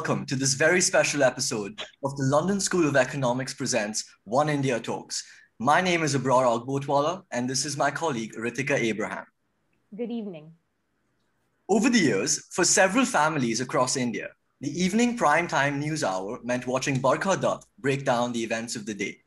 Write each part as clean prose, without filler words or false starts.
welcome to this very special episode of the London School of Economics presents One India Talks. My name is Abrar Agbotwala, and this is my colleague, Ritika Abraham. Good evening. Over the years, for several families across India, the evening primetime news hour meant watching Barkha Dutt break down the events of the day.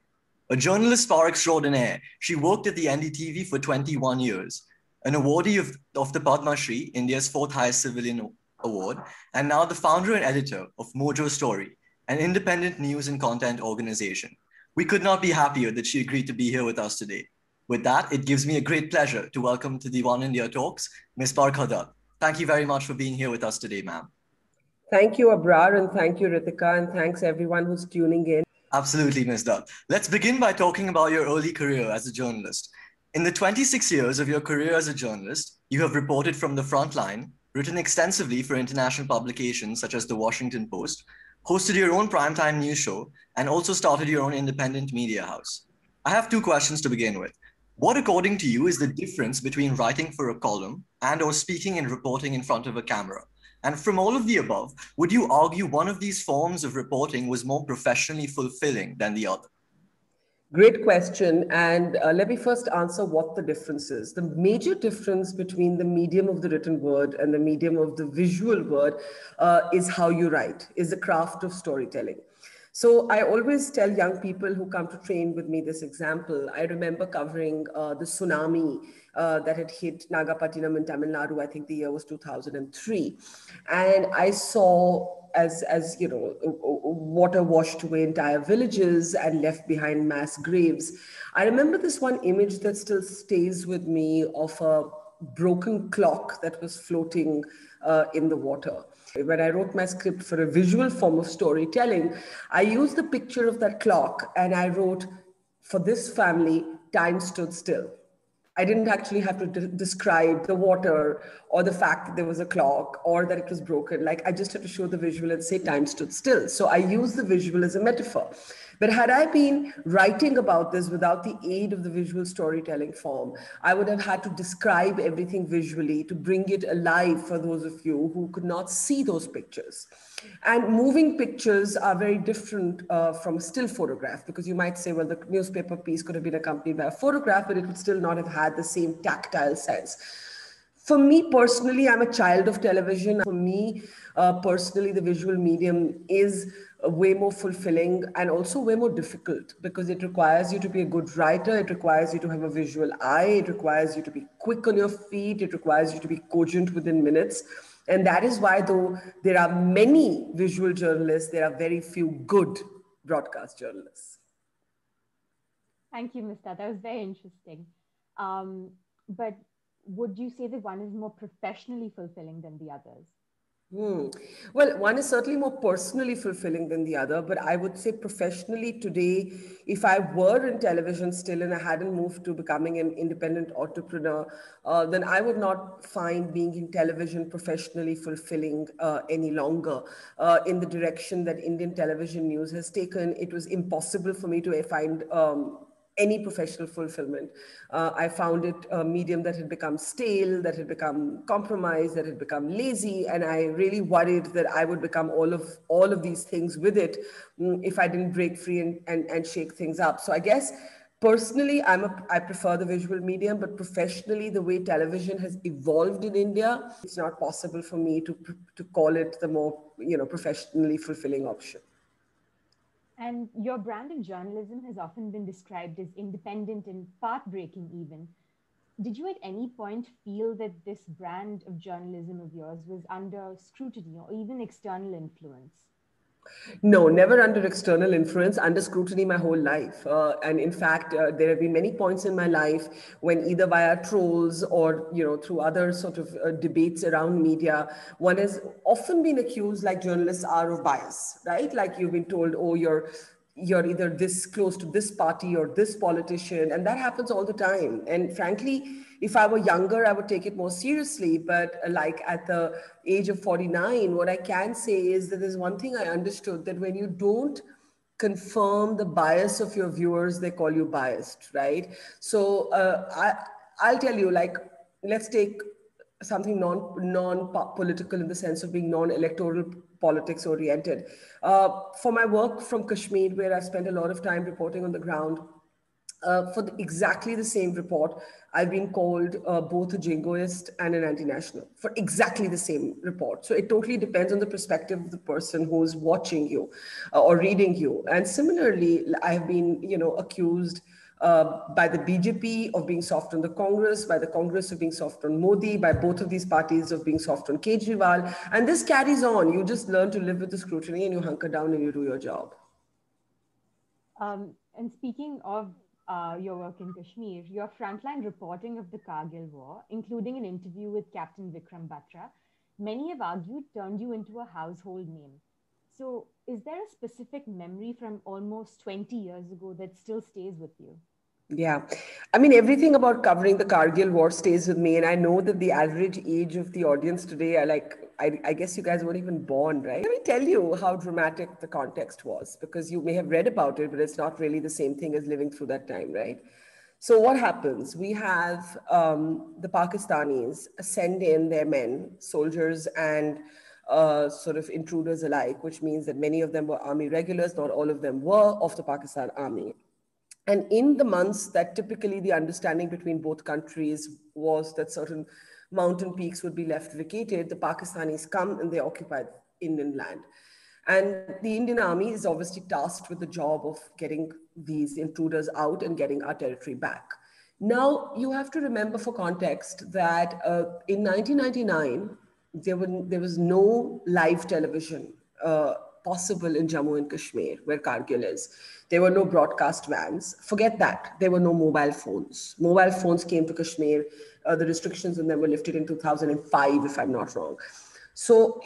A journalist par extraordinaire, she worked at the NDTV for 21 years, an awardee of the Padma Shri, India's fourth highest civilian award, and now the founder and editor of Mojo Story, an independent news and content organization. We could not be happier that she agreed to be here with us today. With that, it gives me a great pleasure to welcome to the One India Talks, Ms. Barkha Dutt. Thank you very much for being here with us today, ma'am. Thank you, Abrar, and thank you, Ritika, and thanks everyone who's tuning in. Absolutely, Ms. Dutt. Let's begin by talking about your early career as a journalist. In the 26 years of your career as a journalist, you have reported from the front line, written extensively for international publications such as The Washington Post, hosted your own primetime news show, and also started your own independent media house. I have two questions to begin with. What, according to you, is the difference between writing for a column and/or speaking and reporting in front of a camera? And from all of the above, would you argue one of these forms of reporting was more professionally fulfilling than the other? Great question. And let me first answer what the difference is. The major difference between the medium of the written word and the medium of the visual word is how you write, is the craft of storytelling. So I always tell young people who come to train with me this example. I remember covering the tsunami that had hit Nagapattinam in Tamil Nadu. I think the year was 2003. And I saw as you know, water washed away entire villages and left behind mass graves. I remember this one image that still stays with me of a broken clock that was floating in the water. When I wrote my script for a visual form of storytelling, I used the picture of that clock and I wrote, for this family, time stood still. I didn't actually have to describe the water or the fact that there was a clock or that it was broken. Like, I just had to show the visual and say time stood still. So I use the visual as a metaphor. But had I been writing about this without the aid of the visual storytelling form, I would have had to describe everything visually to bring it alive for those of you who could not see those pictures. And moving pictures are very different from a still photograph, because you might say, well, the newspaper piece could have been accompanied by a photograph, but it would still not have had the same tactile sense. For me personally, I'm a child of television. For me personally, the visual medium is way more fulfilling and also way more difficult, because it requires you to be a good writer. It requires you to have a visual eye. It requires you to be quick on your feet. It requires you to be cogent within minutes. And that is why, though there are many visual journalists, there are very few good broadcast journalists. Thank you, Mr. That was very interesting. But would you say that one is more professionally fulfilling than the others? Well, one is certainly more personally fulfilling than the other, but I would say professionally today, if I were in television still and I hadn't moved to becoming an independent entrepreneur, then I would not find being in television professionally fulfilling any longer. In the direction that Indian television news has taken, it was impossible for me to find any professional fulfillment. I found it a medium that had become stale, that had become compromised, that had become lazy, and I really worried that I would become all of these things with it if I didn't break free and shake things up. So I guess personally, I prefer the visual medium, but professionally, the way television has evolved in India, it's not possible for me to call it the more professionally fulfilling option. And your brand in journalism has often been described as independent and path-breaking even. Did you at any point feel that this brand of journalism of yours was under scrutiny or even external influence? No, never under external influence, under scrutiny my whole life. And in fact, there have been many points in my life when either via trolls or, through other sort of debates around media, one has often been accused, like journalists are, of bias, right? Like you've been told, oh, you're either this close to this party or this politician. And that happens all the time. And frankly, if I were younger, I would take it more seriously. But like at the age of 49, what I can say is that there's one thing I understood, that when you don't confirm the bias of your viewers, they call you biased, right? So I'll tell you, like, let's take something non-political in the sense of being non-electoral politics oriented. For my work from Kashmir, where I spent a lot of time reporting on the ground, for exactly the same report, I've been called both a jingoist and an anti-national for exactly the same report. So it totally depends on the perspective of the person who's watching you or reading you. And similarly, I've been, accused by the BJP of being soft on the Congress, by the Congress of being soft on Modi, by both of these parties of being soft on Kejriwal. And this carries on. You just learn to live with the scrutiny and you hunker down and you do your job. And speaking of your work in Kashmir, your frontline reporting of the Kargil War, including an interview with Captain Vikram Batra, many have argued turned you into a household name. So, is there a specific memory from almost 20 years ago that still stays with you? Yeah. I mean, everything about covering the Kargil war stays with me. And I know that the average age of the audience today are like, I guess you guys weren't even born, right? Let me tell you how dramatic the context was, because you may have read about it, but it's not really the same thing as living through that time, right? So what happens? We have the Pakistanis send in their men, soldiers and sort of intruders alike, which means that many of them were army regulars, not all of them were of the Pakistan army. And in the months that typically the understanding between both countries was that certain mountain peaks would be left vacated, the Pakistanis come and they occupy Indian land. And the Indian army is obviously tasked with the job of getting these intruders out and getting our territory back. Now, you have to remember for context that in 1999, there was no live television possible in Jammu and Kashmir, where Kargil is. There were no broadcast vans. Forget that. There were no mobile phones. Mobile phones came to Kashmir. The restrictions on them were lifted in 2005, if I'm not wrong. So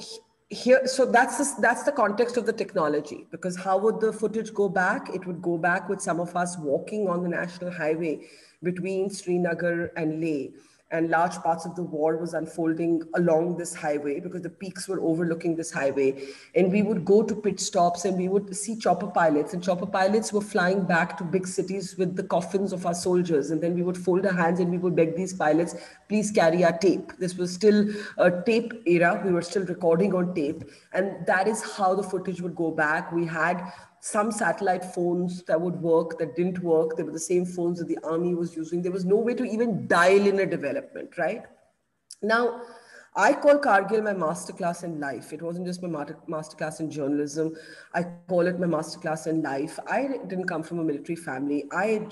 that's the context of the technology. Because how would the footage go back? It would go back with some of us walking on the national highway between Srinagar and Leh, and large parts of the war was unfolding along this highway because the peaks were overlooking this highway. And we would go to pit stops and we would see chopper pilots, and chopper pilots were flying back to big cities with the coffins of our soldiers. And then we would fold our hands and we would beg these pilots, please carry our tape. This was still a tape era. We were still recording on tape. And that is how the footage would go back. We had some satellite phones that would work, that didn't work. They were the same phones that the army was using. There was no way to even dial in a development, right? Now, I call Kargil my masterclass in life. It wasn't just my masterclass in journalism. I call it my masterclass in life. I didn't come from a military family. I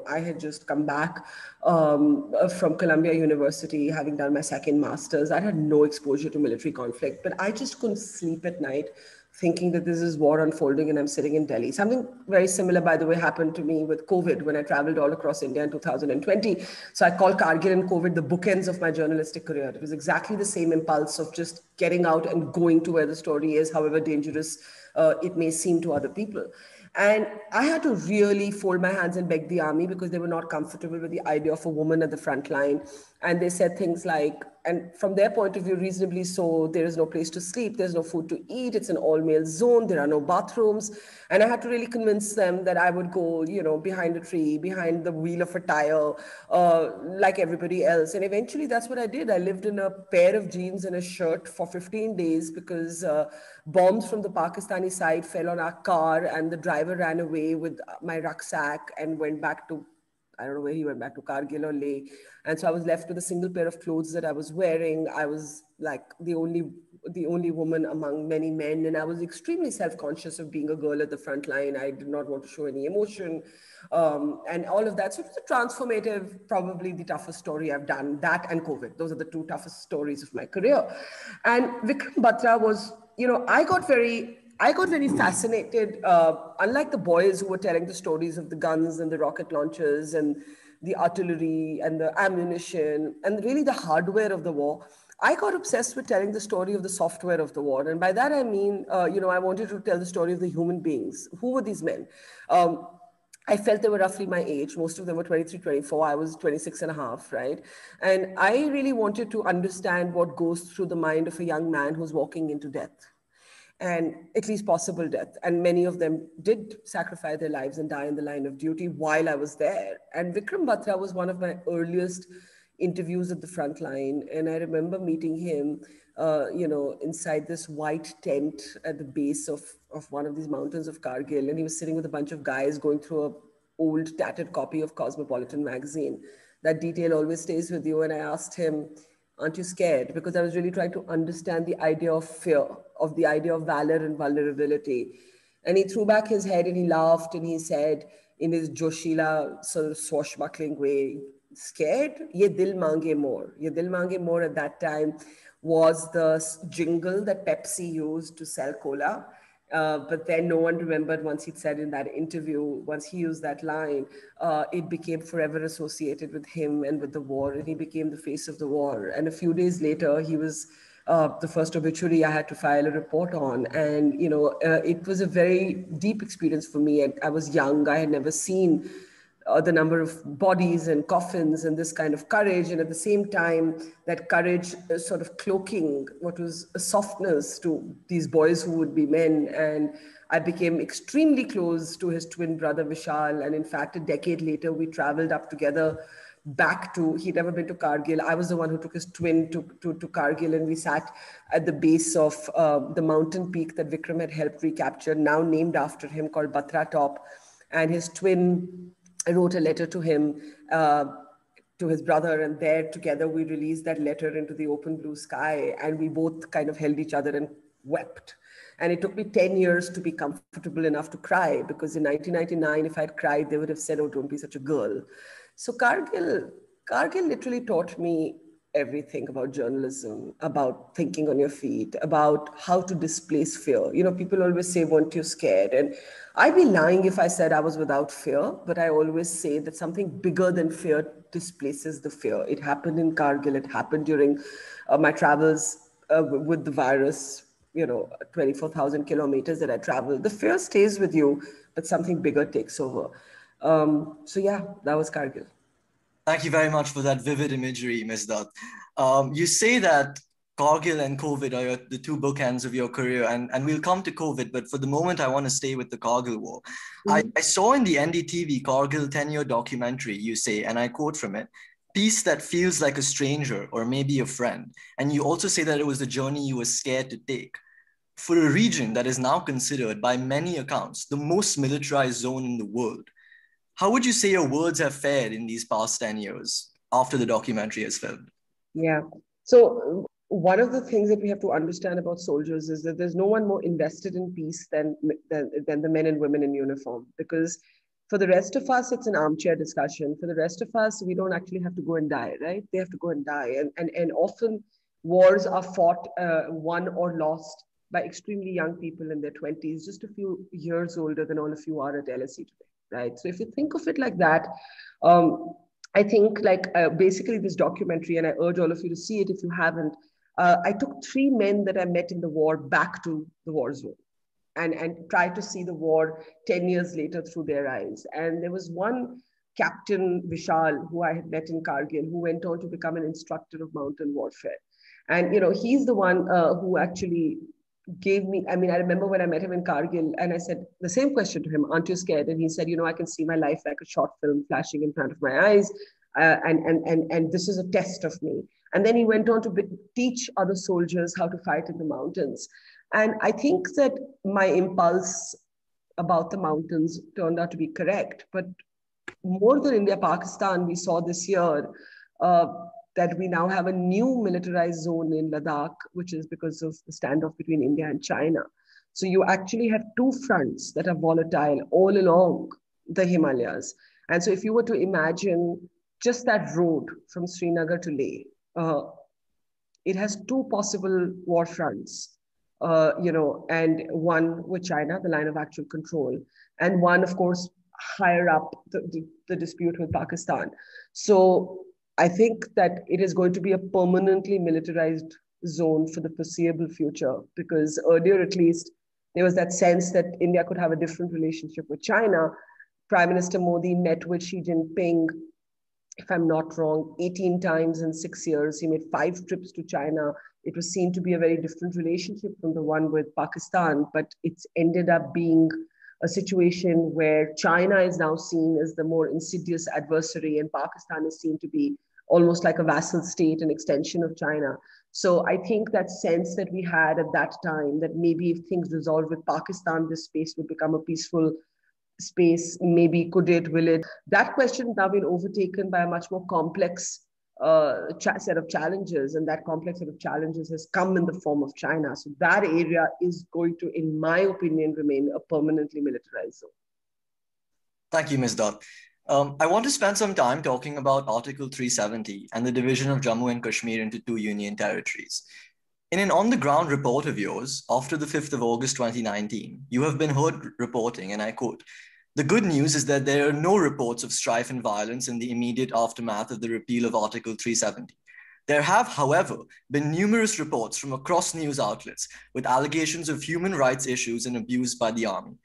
had just come back from Columbia University, having done my second master's. I had no exposure to military conflict, but I just couldn't sleep at night thinking that this is war unfolding and I'm sitting in Delhi. Something very similar, by the way, happened to me with COVID when I traveled all across India in 2020. So I call Kargil and COVID the bookends of my journalistic career. It was exactly the same impulse of just getting out and going to where the story is, however dangerous it may seem to other people. And I had to really fold my hands and beg the army because they were not comfortable with the idea of a woman at the front line. And they said things like, and from their point of view, reasonably so, there is no place to sleep, there's no food to eat, it's an all-male zone, there are no bathrooms. And I had to really convince them that I would go, behind a tree, behind the wheel of a tire, like everybody else. And eventually that's what I did. I lived in a pair of jeans and a shirt for 15 days because bombs from the Pakistani side fell on our car and the driver ran away with my rucksack and went back to, I don't know where he went back to, Kargil or Leh. And so I was left with a single pair of clothes that I was wearing. I was like the only woman among many men. And I was extremely self-conscious of being a girl at the front line. I did not want to show any emotion and all of that. So it was a transformative, probably the toughest story I've done, that and COVID. Those are the two toughest stories of my career. And Vikram Batra was, I got very fascinated, unlike the boys who were telling the stories of the guns and the rocket launchers and the artillery and the ammunition and really the hardware of the war. I got obsessed with telling the story of the software of the war. And by that, I mean, I wanted to tell the story of the human beings. Who were these men? I felt they were roughly my age. Most of them were 23, 24. I was 26 and a half, right? And I really wanted to understand what goes through the mind of a young man who's walking into death, and at least possible death. And many of them did sacrifice their lives and die in the line of duty while I was there. And Vikram Batra was one of my earliest interviews at the front line. And I remember meeting him inside this white tent at the base of one of these mountains of Kargil. And he was sitting with a bunch of guys going through a old tattered copy of Cosmopolitan magazine. That detail always stays with you. And I asked him, aren't you scared? Because I was really trying to understand the idea of fear, of the idea of valor and vulnerability. And he threw back his head and he laughed and he said in his Joshila sort of swashbuckling way, scared? Ye dil mange more. Ye dil mange more at that time was the jingle that Pepsi used to sell cola. But then no one remembered once he'd said in that interview, once he used that line, it became forever associated with him and with the war, and he became the face of the war. And a few days later, he was the first obituary I had to file a report on. And, it was a very deep experience for me. I was young. I had never seen the number of bodies and coffins and this kind of courage. And at the same time, that courage sort of cloaking what was a softness to these boys who would be men. And I became extremely close to his twin brother, Vishal. And in fact, a decade later, we traveled up together back to, he'd never been to Kargil. I was the one who took his twin to Kargil, and we sat at the base of the mountain peak that Vikram had helped recapture, now named after him, called Batra Top. And his twin wrote a letter to him, to his brother, and there together we released that letter into the open blue sky, and we both kind of held each other and wept. And it took me 10 years to be comfortable enough to cry, because in 1999, if I'd cried, they would have said, oh, don't be such a girl. So Kargil literally taught me everything about journalism, about thinking on your feet, about how to displace fear. People always say, weren't you scared? And I'd be lying if I said I was without fear, but I always say that something bigger than fear displaces the fear. It happened in Kargil. It happened during my travels with the virus, 24,000 kilometers that I traveled. The fear stays with you, but something bigger takes over. So yeah, that was Kargil. Thank you very much for that vivid imagery, Ms. Dutt. You say that Kargil and COVID are the two bookends of your career, and we'll come to COVID, but for the moment, I want to stay with the Kargil War. Mm-hmm. I saw in the NDTV Kargil 10-year documentary, you say, and I quote from it, peace that feels like a stranger or maybe a friend. And you also say that it was a journey you were scared to take. For a region that is now considered, by many accounts, the most militarized zone in the world, how would you say your words have fared in these past 10 years after the documentary is filmed? Yeah. So one of the things that we have to understand about soldiers is that there's no one more invested in peace than the men and women in uniform. Because for the rest of us, it's an armchair discussion. For the rest of us, we don't actually have to go and die, right? They have to go and die. And often wars are fought, won or lost by extremely young people in their 20s, just a few years older than all of you are at LSE today. Right. So if you think of it like that, I think basically this documentary, and I urge all of you to see it if you haven't, I took 3 men that I met in the war back to the war zone and tried to see the war 10 years later through their eyes. And there was one Captain Vishal, who I had met in Kargil, who went on to become an instructor of mountain warfare. And, he's the one who actually gave me, I remember when I met him in Kargil and I said the same question to him, aren't you scared? And he said, I can see my life like a short film flashing in front of my eyes. And this is a test of me. And then he went on to teach other soldiers how to fight in the mountains. And I think that my impulse about the mountains turned out to be correct. But more than India-Pakistan, we saw this year that we now have a new militarized zone in Ladakh, which is because of the standoff between India and China. So you actually have 2 fronts that are volatile all along the Himalayas. And so if you were to imagine just that road from Srinagar to Leh, it has 2 possible war fronts, and one with China, the line of actual control, and one, of course, higher up, the dispute with Pakistan. So I think that it is going to be a permanently militarized zone for the foreseeable future, because earlier, at least, there was that sense that India could have a different relationship with China. Prime Minister Modi met with Xi Jinping, if I'm not wrong, 18 times in 6 years. He made 5 trips to China. It was seen to be a very different relationship from the one with Pakistan, but it's ended up being a situation where China is now seen as the more insidious adversary and Pakistan is seen to be almost like a vassal state, an extension of China. So I think that sense that we had at that time, that maybe if things resolved with Pakistan, this space would become a peaceful space. Maybe could it, will it? That question has now been overtaken by a much more complex set of challenges, and that complex set of challenges has come in the form of China. So that area is going to, in my opinion, remain a permanently militarized zone. Thank you, Ms. Dutt. I want to spend some time talking about Article 370 and the division of Jammu and Kashmir into two union territories. In an on-the-ground report of yours, after the 5th of August 2019, you have been heard reporting, and I quote, "The good news is that there are no reports of strife and violence in the immediate aftermath of the repeal of Article 370. There have, however, been numerous reports from across news outlets with allegations of human rights issues and abuse by the army.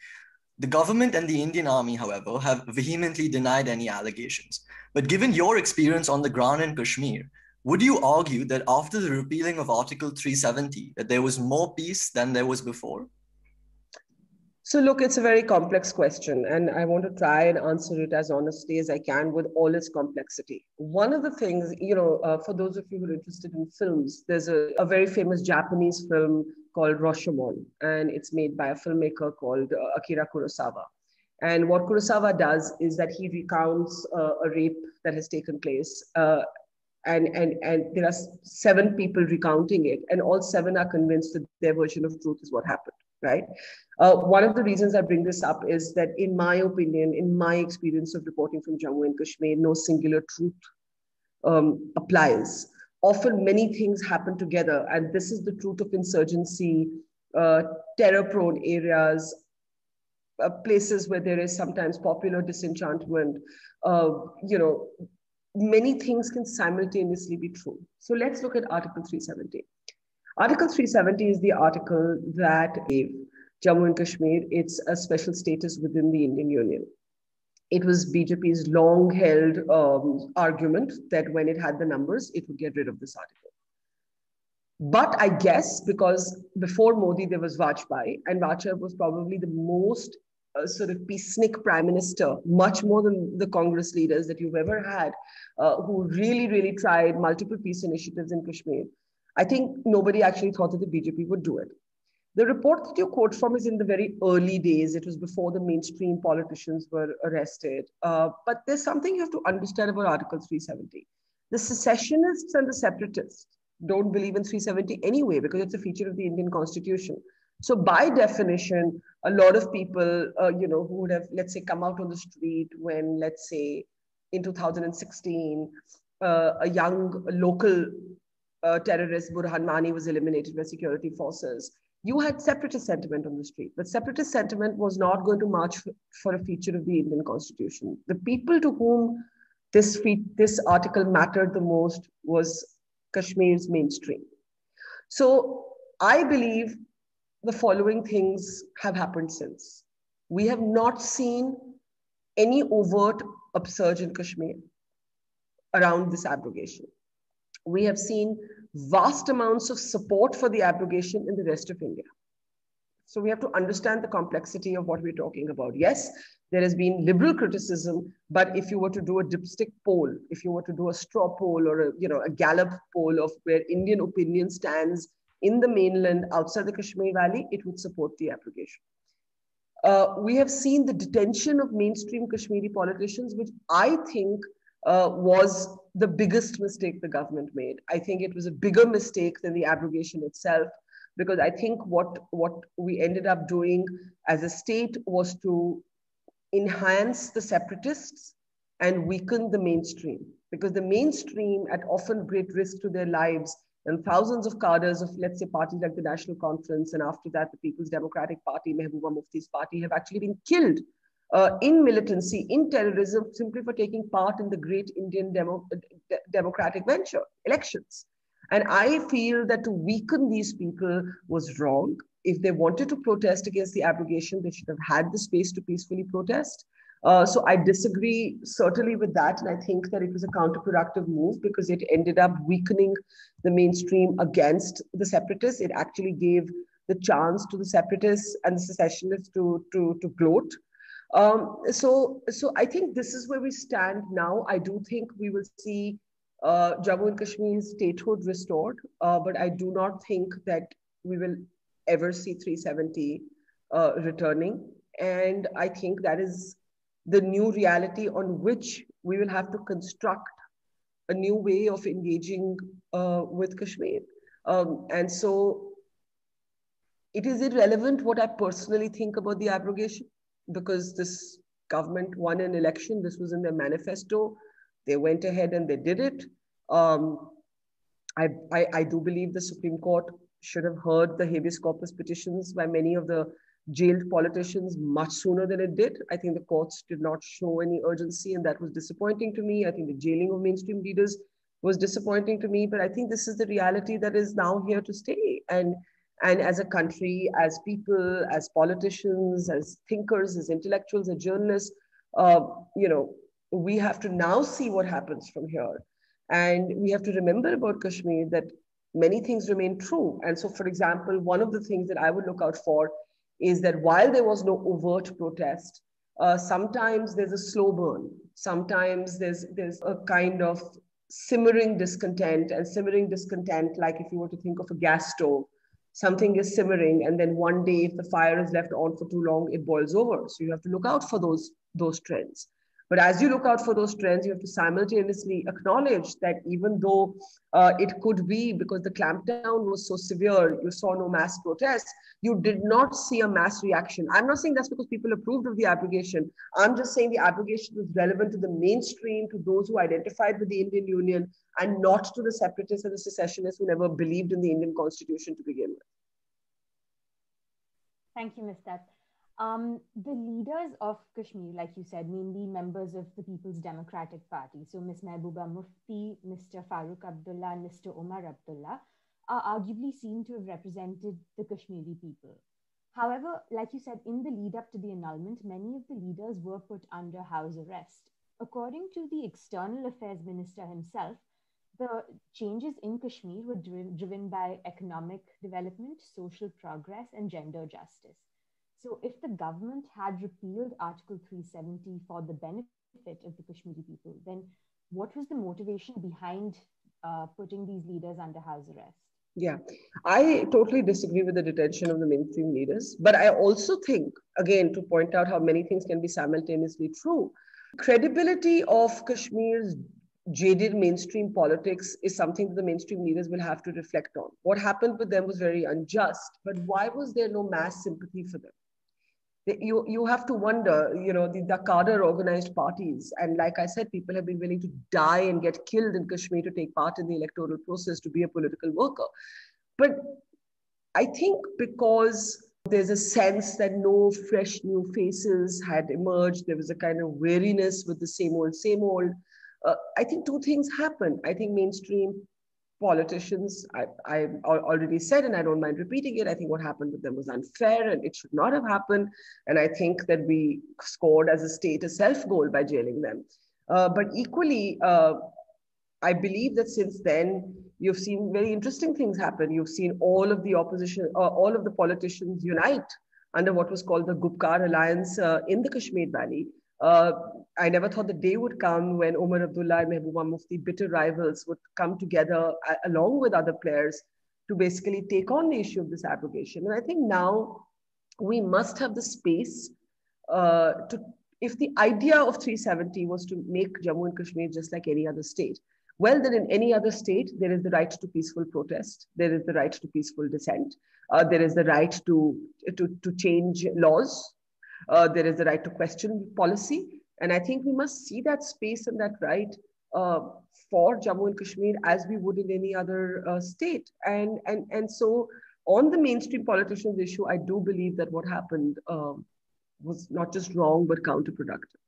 The government and the Indian Army, however, have vehemently denied any allegations. But given your experience on the ground in Kashmir, would you argue that after the repealing of Article 370, that there was more peace than there was before?" So look, it's a very complex question, and I want to try and answer it as honestly as I can with all its complexity. One of the things, for those of you who are interested in films, there's a very famous Japanese film called Rashomon, and it's made by a filmmaker called Akira Kurosawa. And what Kurosawa does is that he recounts a rape that has taken place, and there are 7 people recounting it, and all 7 are convinced that their version of truth is what happened, right? One of the reasons I bring this up is that, in my opinion, in my experience of reporting from Jammu and Kashmir, no singular truth applies. Often many things happen together, and this is the truth of insurgency, terror-prone areas, places where there is sometimes popular disenchantment. Many things can simultaneously be true. So let's look at Article 370. Article 370 is the article that gave Jammu and Kashmir its a special status within the Indian Union. It was BJP's long-held argument that when it had the numbers, it would get rid of this article. But I guess because before Modi, there was Vajpayee, and Vajpayee was probably the most sort of peacenik prime minister, much more than the Congress leaders that you've ever had, who really, really tried multiple peace initiatives in Kashmir. I think nobody actually thought that the BJP would do it. The report that you quote from is in the very early days. It was before the mainstream politicians were arrested. But there's something you have to understand about Article 370. The secessionists and the separatists don't believe in 370 anyway, because it's a feature of the Indian Constitution. So by definition, a lot of people, who would have, let's say, come out on the street when, let's say, in 2016, a young local terrorist, Burhan Mani, was eliminated by security forces. You had separatist sentiment on the street, but separatist sentiment was not going to march for a feature of the Indian Constitution. The people to whom this article mattered the most was Kashmir's mainstream. So I believe the following things have happened since. We have not seen any overt upsurge in Kashmir around this abrogation. We have seen vast amounts of support for the abrogation in the rest of India. So we have to understand the complexity of what we're talking about. Yes, there has been liberal criticism, but if you were to do a dipstick poll, if you were to do a straw poll or a Gallup poll of where Indian opinion stands in the mainland outside the Kashmir Valley, it would support the abrogation. We have seen the detention of mainstream Kashmiri politicians, which I think was the biggest mistake the government made. I think it was a bigger mistake than the abrogation itself, because I think what we ended up doing as a state was to enhance the separatists and weaken the mainstream, because the mainstream, at often great risk to their lives, and thousands of cadres of, let's say, parties like the National Conference, and after that, the People's Democratic Party, Mehbooba Mufti's party, have actually been killed in militancy, in terrorism, simply for taking part in the great Indian democratic venture, elections. And I feel that to weaken these people was wrong. If they wanted to protest against the abrogation, they should have had the space to peacefully protest. So I disagree certainly with that. And I think that it was a counterproductive move because it ended up weakening the mainstream against the separatists. It actually gave the chance to the separatists and the secessionists to gloat. So I think this is where we stand now. I do think we will see Jammu and Kashmir's statehood restored, but I do not think that we will ever see 370 returning. And I think that is the new reality on which we will have to construct a new way of engaging with Kashmir. And so it is irrelevant what I personally think about the abrogation, because this government won an election. This was in their manifesto. They went ahead and they did it. Um, I do believe the Supreme Court should have heard the habeas corpus petitions by many of the jailed politicians much sooner than it did. I think the courts did not show any urgency, and that was disappointing to me. I think the jailing of mainstream leaders was disappointing to me, but I think this is the reality that is now here to stay. And as a country, as people, as politicians, as thinkers, as intellectuals, as journalists, uh, you know, we have to now see what happens from here. And we have to remember about Kashmir that many things remain true. And so, for example, one of the things that I would look out for is that while there was no overt protest, sometimes there's a slow burn. Sometimes there's a kind of simmering discontent, and simmering discontent, like if you were to think of a gas stove, something is simmering, and then one day, if the fire is left on for too long, it boils over. So you have to look out for those trends. But as you look out for those trends, you have to simultaneously acknowledge that even though it could be because the clampdown was so severe, you saw no mass protests, you did not see a mass reaction. I'm not saying that's because people approved of the abrogation. I'm just saying the abrogation was relevant to the mainstream, to those who identified with the Indian Union, and not to the separatists and the secessionists who never believed in the Indian Constitution to begin with. Thank you, Ms. Dutt. The leaders of Kashmir, like you said, mainly members of the People's Democratic Party, so Ms. Mehbooba Mufti, Mr. Farooq Abdullah, and Mr. Omar Abdullah, are arguably seen to have represented the Kashmiri people. However, like you said, in the lead up to the annulment, many of the leaders were put under house arrest. According to the External Affairs Minister himself, the changes in Kashmir were driven by economic development, social progress, and gender justice. So if the government had repealed Article 370 for the benefit of the Kashmiri people, then what was the motivation behind putting these leaders under house arrest? Yeah, I totally disagree with the detention of the mainstream leaders. But I also think, again, to point out how many things can be simultaneously true, credibility of Kashmir's jaded mainstream politics is something that the mainstream leaders will have to reflect on. What happened with them was very unjust, but why was there no mass sympathy for them? You have to wonder, the cadre organized parties. And like I said, people have been willing to die and get killed in Kashmir to take part in the electoral process, to be a political worker. But I think because there's a sense that no fresh new faces had emerged, there was a kind of weariness with the same old, same old. I think two things happened. I think mainstream politicians, I already said, and I don't mind repeating it, I think what happened with them was unfair and it should not have happened. And I think that we scored as a state a self-goal by jailing them. But equally, I believe that since then, you've seen very interesting things happen. You've seen all of the opposition, all of the politicians unite under what was called the Gupkar Alliance in the Kashmir Valley. I never thought the day would come when Omar Abdullah and Mehbooba Mufti, bitter rivals, would come together along with other players to basically take on the issue of this abrogation. And I think now we must have the space if the idea of 370 was to make Jammu and Kashmir just like any other state, well, then in any other state, there is the right to peaceful protest. There is the right to peaceful dissent. There is the right to change laws. There is the right to question policy. And I think we must see that space and that right for Jammu and Kashmir as we would in any other state. And so on the mainstream politicians issue, I do believe that what happened was not just wrong, but counterproductive.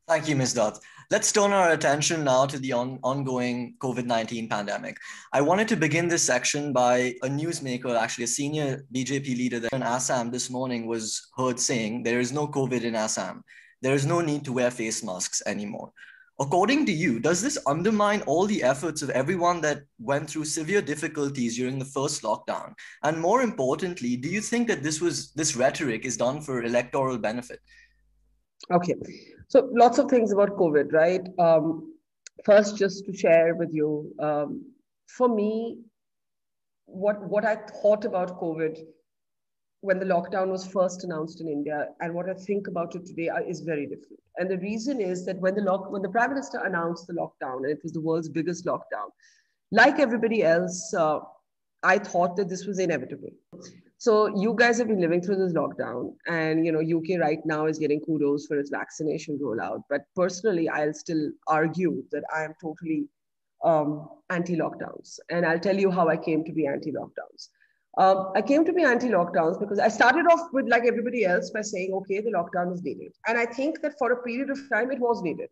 Thank you, Ms. Dutt. Let's turn our attention now to the ongoing COVID-19 pandemic. I wanted to begin this section by a newsmaker, actually a senior BJP leader there in Assam this morning was heard saying, there is no COVID in Assam. There is no need to wear face masks anymore. According to you, does this undermine all the efforts of everyone that went through severe difficulties during the first lockdown? And more importantly, do you think that this rhetoric is done for electoral benefit? Okay, so lots of things about COVID, right? First, just to share with you, for me, what I thought about COVID when the lockdown was first announced in India and what I think about it today is very different. And the reason is that when the Prime Minister announced the lockdown, and it was the world's biggest lockdown, like everybody else, I thought that this was inevitable. So you guys have been living through this lockdown, and UK right now is getting kudos for its vaccination rollout. But personally, I'll still argue that I am totally anti-lockdowns, and I'll tell you how I came to be anti-lockdowns. I came to be anti-lockdowns because I started off with, like everybody else, by saying, okay, the lockdown is needed. And I think that for a period of time, it was needed.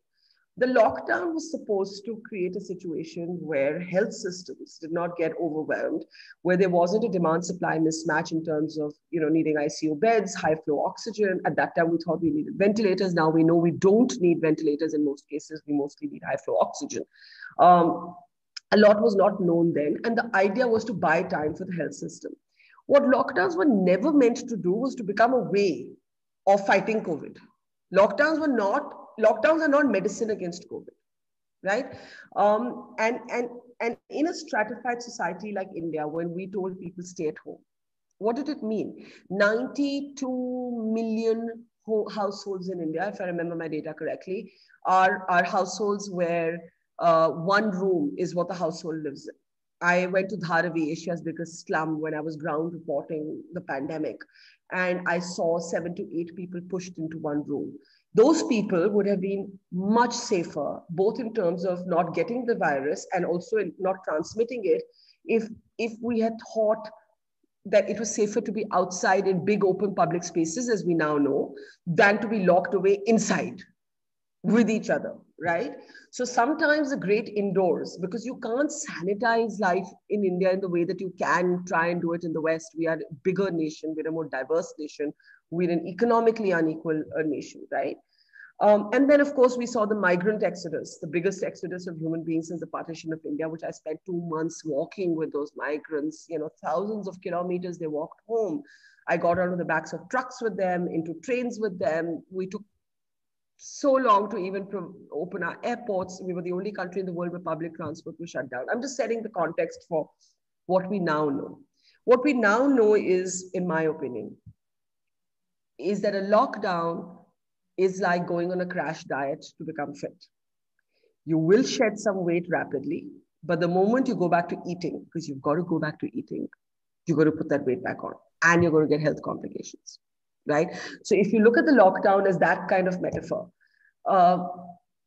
The lockdown was supposed to create a situation where health systems did not get overwhelmed, where there wasn't a demand-supply mismatch in terms of, needing ICU beds, high-flow oxygen. At that time, we thought we needed ventilators. Now we know we don't need ventilators in most cases. We mostly need high-flow oxygen. A lot was not known then, and the idea was to buy time for the health system. What lockdowns were never meant to do was to become a way of fighting COVID. Lockdowns are not medicine against COVID, right? And in a stratified society like India, when we told people stay at home, what did it mean? 92 million households in India, if I remember my data correctly, are households where one room is what the household lives in. I went to Dharavi, Asia's biggest slum, when I was ground reporting the pandemic, and I saw 7 to 8 people pushed into one room. Those people would have been much safer, both in terms of not getting the virus and also not transmitting it, if we had thought that it was safer to be outside in big open public spaces, as we now know, than to be locked away inside with each other, right? So sometimes the great indoors, because you can't sanitize life in India in the way that you can try and do it in the West. We are a bigger nation, we're a more diverse nation, we're an economically unequal nation, right? And then, of course, we saw the migrant exodus, the biggest exodus of human beings since the partition of India, which I spent 2 months walking with those migrants, thousands of kilometers they walked home. I got onto the backs of trucks with them, into trains with them. We took so long to even open our airports. We were the only country in the world where public transport was shut down. I'm just setting the context for what we now know. What we now know is, in my opinion, is that a lockdown is like going on a crash diet to become fit. You will shed some weight rapidly, but the moment you go back to eating, because you've got to go back to eating, you're going to put that weight back on, and you're going to get health complications. Right? So if you look at the lockdown as that kind of metaphor,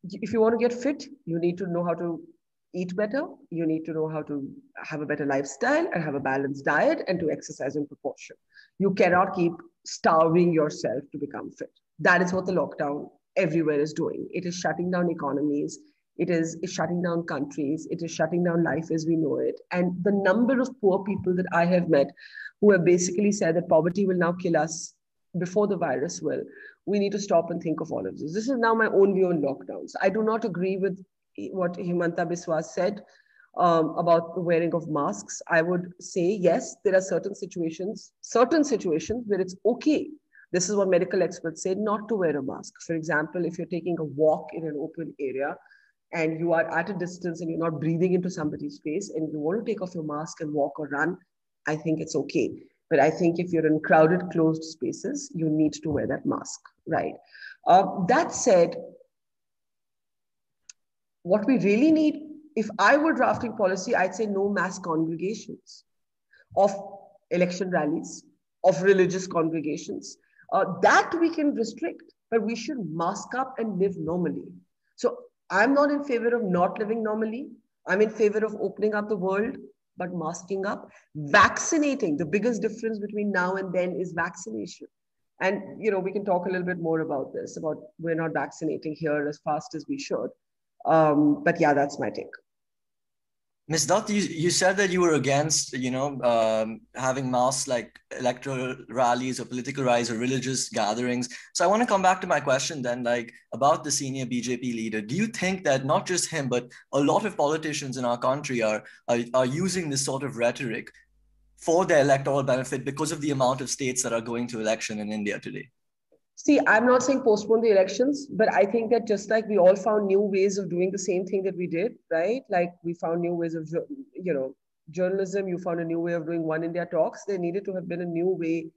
if you want to get fit, you need to know how to eat better. You need to know how to have a better lifestyle and have a balanced diet and to exercise in proportion. You cannot keep starving yourself to become fit. That is what the lockdown everywhere is doing. It is shutting down economies. It is shutting down countries. It is shutting down life as we know it. And the number of poor people that I have met who have basically said that poverty will now kill us before the virus will. We need to stop and think of all of this. This is now my own view on lockdowns. I do not agree with what Himanta Biswas said about the wearing of masks. I would say, yes, there are certain situations where it's okay. This is what medical experts say, not to wear a mask. For example, if you're taking a walk in an open area and you are at a distance and you're not breathing into somebody's face and you want to take off your mask and walk or run, I think it's okay. But I think if you're in crowded, closed spaces, you need to wear that mask, right? That said, what we really need, if I were drafting policy, I'd say no mass congregations of election rallies, of religious congregations. That we can restrict, but we should mask up and live normally. So I'm not in favor of not living normally. I'm in favor of opening up the world, but masking up. Vaccinating, the biggest difference between now and then is vaccination. And, we can talk a little bit more about this, about we're not vaccinating here as fast as we should. But yeah, that's my take. Ms. Dutt, you said that you were against, having mass like electoral rallies or political rallies or religious gatherings. So I want to come back to my question then, like about the senior BJP leader. Do you think that not just him, but a lot of politicians in our country are using this sort of rhetoric for their electoral benefit because of the amount of states that are going to election in India today? See, I'm not saying postpone the elections, but I think that just like we all found new ways of doing the same thing that we did, right? Like we found new ways of, journalism, you found a new way of doing One India talks. There needed to have been a new way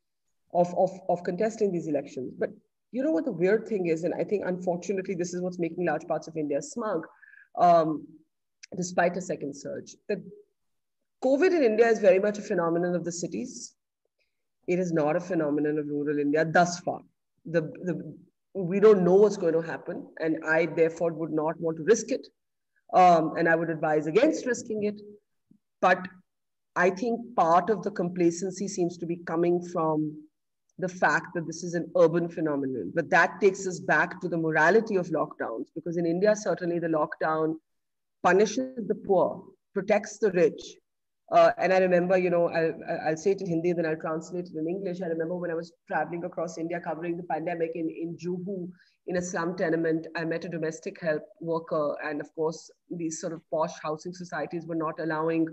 of contesting these elections. But you know what the weird thing is, and I think unfortunately this is what's making large parts of India smug, um, despite a second surge. That COVID in India is very much a phenomenon of the cities. It is not a phenomenon of rural India thus far. The we don't know what's going to happen, and I therefore would not want to risk it. And I would advise against risking it. But I think part of the complacency seems to be coming from the fact that this is an urban phenomenon. But that takes us back to the morality of lockdowns, because in India, certainly the lockdown punishes the poor, protects the rich. And I remember, I'll say it in Hindi and then I'll translate it in English. I remember when I was traveling across India covering the pandemic in Juhu, in a slum tenement, I met a domestic help worker. And of course, these sort of posh housing societies were not allowing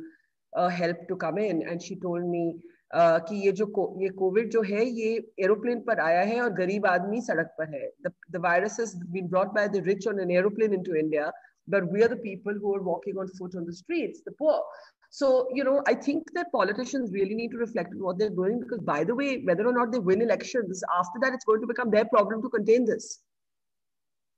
help to come in. And she told me कि ये Covid जो है ये aeroplane पर आया है और गरीब आदमी सड़क पर है. The virus has been brought by the rich on an aeroplane into India, but we are the people who are walking on foot on the streets, the poor. So, I think that politicians really need to reflect on what they're doing, because by the way, whether or not they win elections, after that, it's going to become their problem to contain this.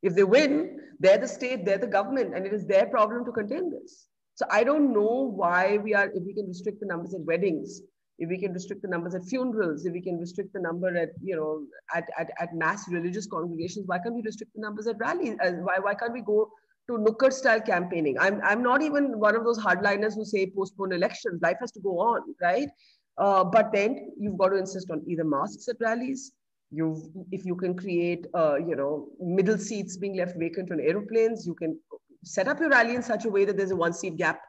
If they win, they're the state, they're the government, and it is their problem to contain this. So I don't know why if we can restrict the numbers at weddings, if we can restrict the numbers at funerals, if we can restrict the number at, at mass religious congregations, why can't we restrict the numbers at rallies? Why can't we go to Nukkad style campaigning? I'm not even one of those hardliners who say postpone elections. Life has to go on, right? But then you've got to insist on either masks at rallies. If you can create, middle seats being left vacant on aeroplanes, you can set up your rally in such a way that there's a 1 seat gap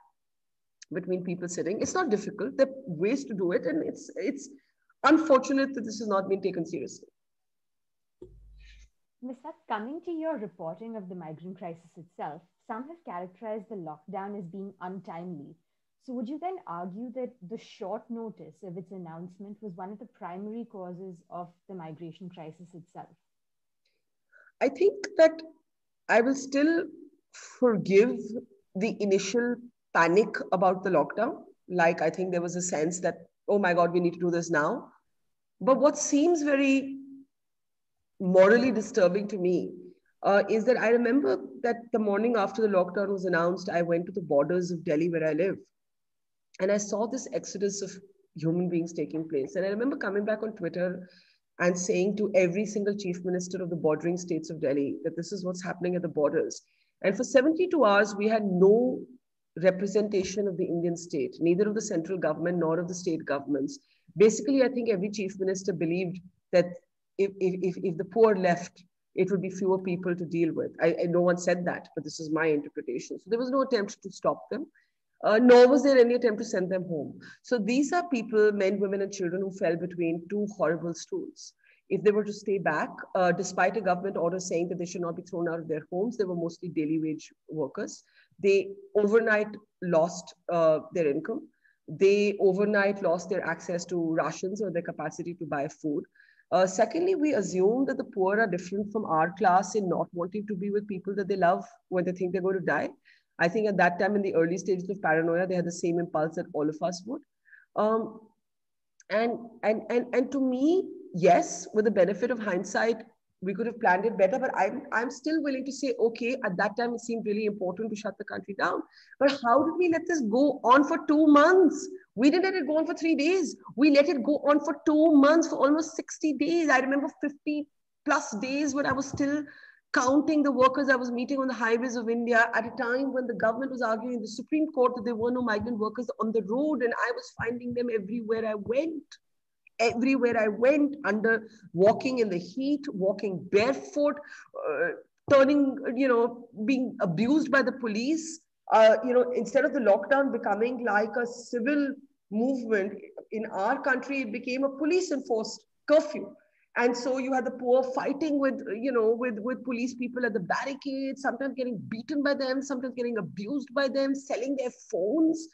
between people sitting. It's not difficult. There are ways to do it, and it's unfortunate that this has not been taken seriously. Ms. Dutt, coming to your reporting of the migrant crisis itself, some have characterized the lockdown as being untimely. So would you then argue that the short notice of its announcement was one of the primary causes of the migration crisis itself? I think that I will still forgive the initial panic about the lockdown. Like, I think there was a sense that, oh my God, we need to do this now. But what seems very morally disturbing to me is that I remember that the morning after the lockdown was announced, I went to the borders of Delhi where I live. And I saw this exodus of human beings taking place. And I remember coming back on Twitter and saying to every single chief minister of the bordering states of Delhi that this is what's happening at the borders. And for 72 hours, we had no representation of the Indian state, neither of the central government nor of the state governments. Basically, I think every chief minister believed that if the poor left, it would be fewer people to deal with. No one said that, but this is my interpretation. So there was no attempt to stop them. Nor was there any attempt to send them home. So these are people, men, women, and children who fell between two horrible stools. If they were to stay back, despite a government order saying that they should not be thrown out of their homes, they were mostly daily wage workers. They overnight lost their income. They overnight lost their access to rations or their capacity to buy food. Secondly, we assume that the poor are different from our class in not wanting to be with people that they love when they think they're going to die. I think at that time, in the early stages of paranoia, they had the same impulse that all of us would. And to me, yes, with the benefit of hindsight, we could have planned it better. But I'm still willing to say, okay, at that time, it seemed really important to shut the country down. But how did we let this go on for 2 months? We didn't let it go on for 3 days. We let it go on for 2 months, for almost 60 days. I remember 50 plus days when I was still counting the workers I was meeting on the highways of India at a time when the government was arguing in the Supreme Court that there were no migrant workers on the road, and I was finding them everywhere I went. Everywhere I went, walking in the heat, walking barefoot, being abused by the police. Instead of the lockdown becoming like a civil movement in our country, it became a police enforced curfew. And so you had the poor fighting with police people at the barricades, sometimes getting beaten by them, sometimes getting abused by them, selling their phones.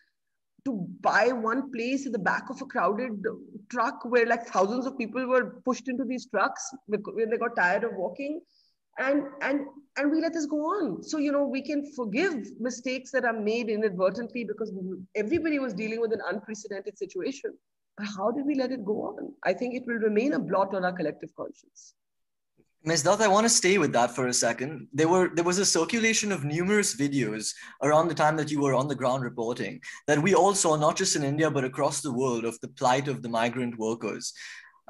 to buy one place in the back of a crowded truck where like thousands of people were pushed into these trucks when they got tired of walking, and and and we let this go on. So we can forgive mistakes that are made inadvertently because everybody was dealing with an unprecedented situation. But how did we let it go on? I think it will remain a blot on our collective conscience. Ms. Dutt, I want to stay with that for a second. There was a circulation of numerous videos around the time that you were on the ground reporting that we all saw, not just in India, but across the world, of the plight of the migrant workers.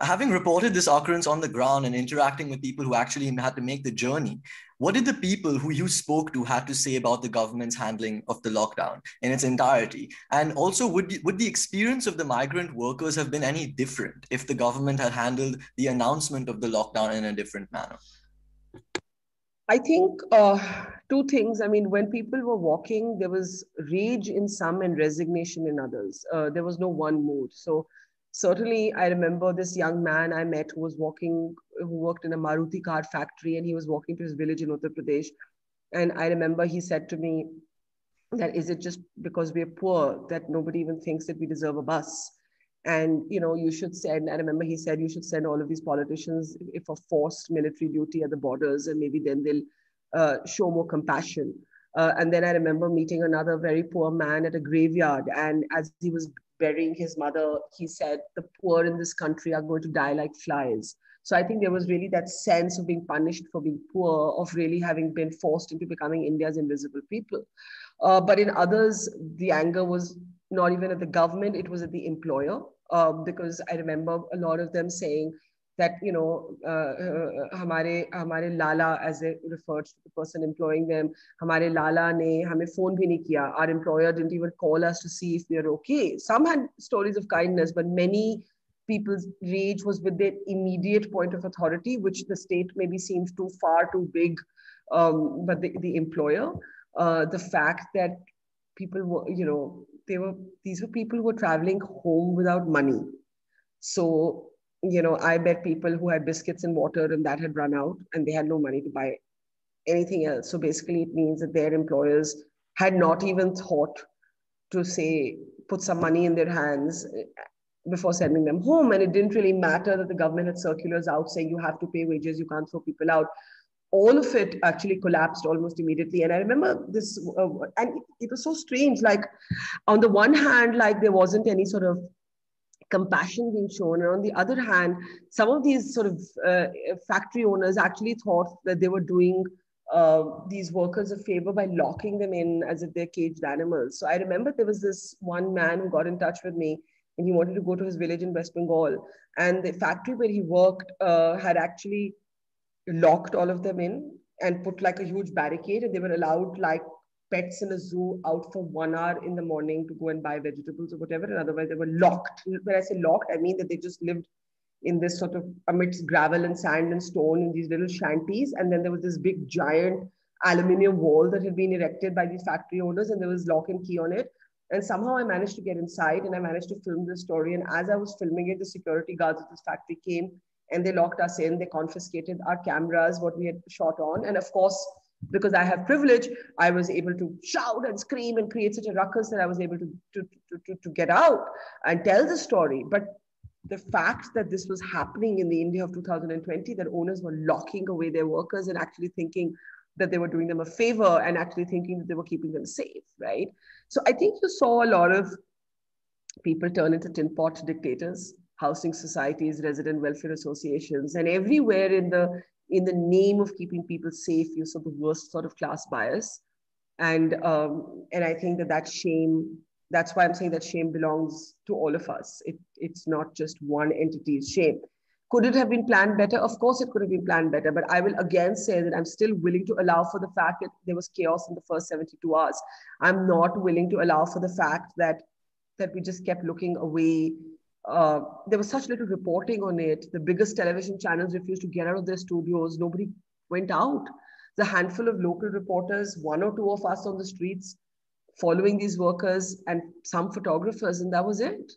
Having reported this occurrence on the ground and interacting with people who actually had to make the journey, what did the people who you spoke to have to say about the government's handling of the lockdown in its entirety? And also, would the experience of the migrant workers have been any different if the government had handled the announcement of the lockdown in a different manner? I think two things. I mean, when people were walking, there was rage in some and resignation in others. There was no one mood. So certainly, I remember this young man I met who was walking, who worked in a Maruti car factory, and he was walking to his village in Uttar Pradesh. And I remember he said to me that, is it just because we're poor that nobody even thinks that we deserve a bus? And you should send, I remember he said, you should send all of these politicians for forced military duty at the borders, and maybe then they'll show more compassion. And then I remember meeting another very poor man at a graveyard, and as he was burying his mother, he said, the poor in this country are going to die like flies. So I think there was really that sense of being punished for being poor, of really having been forced into becoming India's invisible people. But in others, the anger was not even at the government, it was at the employer. Because I remember a lot of them saying that, hamare lala, as they referred to the person employing them, hamare lala ne hame phone bhi nahi kiya. Our employer didn't even call us to see if we are okay. Some had stories of kindness, but many people's rage was with their immediate point of authority, which the state maybe seems too far, too big. But the employer, the fact that people were, these were people who were traveling home without money. So, I met people who had biscuits and water and that had run out and they had no money to buy anything else. So basically it means that their employers had not even thought to say, put some money in their hands before sending them home. And it didn't really matter that the government had circulars out saying you have to pay wages, you can't throw people out. All of it actually collapsed almost immediately. And I remember this, and it was so strange. Like, on the one hand, like there wasn't any sort of compassion being shown. And on the other hand, some of these sort of factory owners actually thought that they were doing these workers a favor by locking them in as if they're caged animals. So I remember there was this one man who got in touch with me and he wanted to go to his village in West Bengal. And the factory where he worked had actually locked all of them in and put like a huge barricade, and they were allowed like pets in a zoo out for 1 hour in the morning to go and buy vegetables or whatever, and otherwise they were locked. When I say locked, I mean that they just lived in this sort of amidst gravel and sand and stone in these little shanties, and then there was this big giant aluminium wall that had been erected by these factory owners, and there was lock and key on it. And somehow I managed to get inside and I managed to film this story. And as I was filming it, the security guards of this factory came and they locked us in. They confiscated our cameras, what we had shot on. And of course, because I have privilege, I was able to shout and scream and create such a ruckus that I was able to get out and tell the story. But the fact that this was happening in the India of 2020, that owners were locking away their workers and actually thinking that they were doing them a favor and actually thinking that they were keeping them safe, right? So I think you saw a lot of people turn into tin pot dictators, housing societies, resident welfare associations, and everywhere in the name of keeping people safe, you saw the worst sort of class bias. And I think that shame, that's why I'm saying that shame belongs to all of us. It's not just one entity's shame. Could it have been planned better? Of course, it could have been planned better. But I will again say that I'm still willing to allow for the fact that there was chaos in the first 72 hours. I'm not willing to allow for the fact that we just kept looking away. There was such little reporting on it. The biggest television channels refused to get out of their studios. Nobody went out. The handful of local reporters, one or two of us on the streets, following these workers and some photographers, and that was it.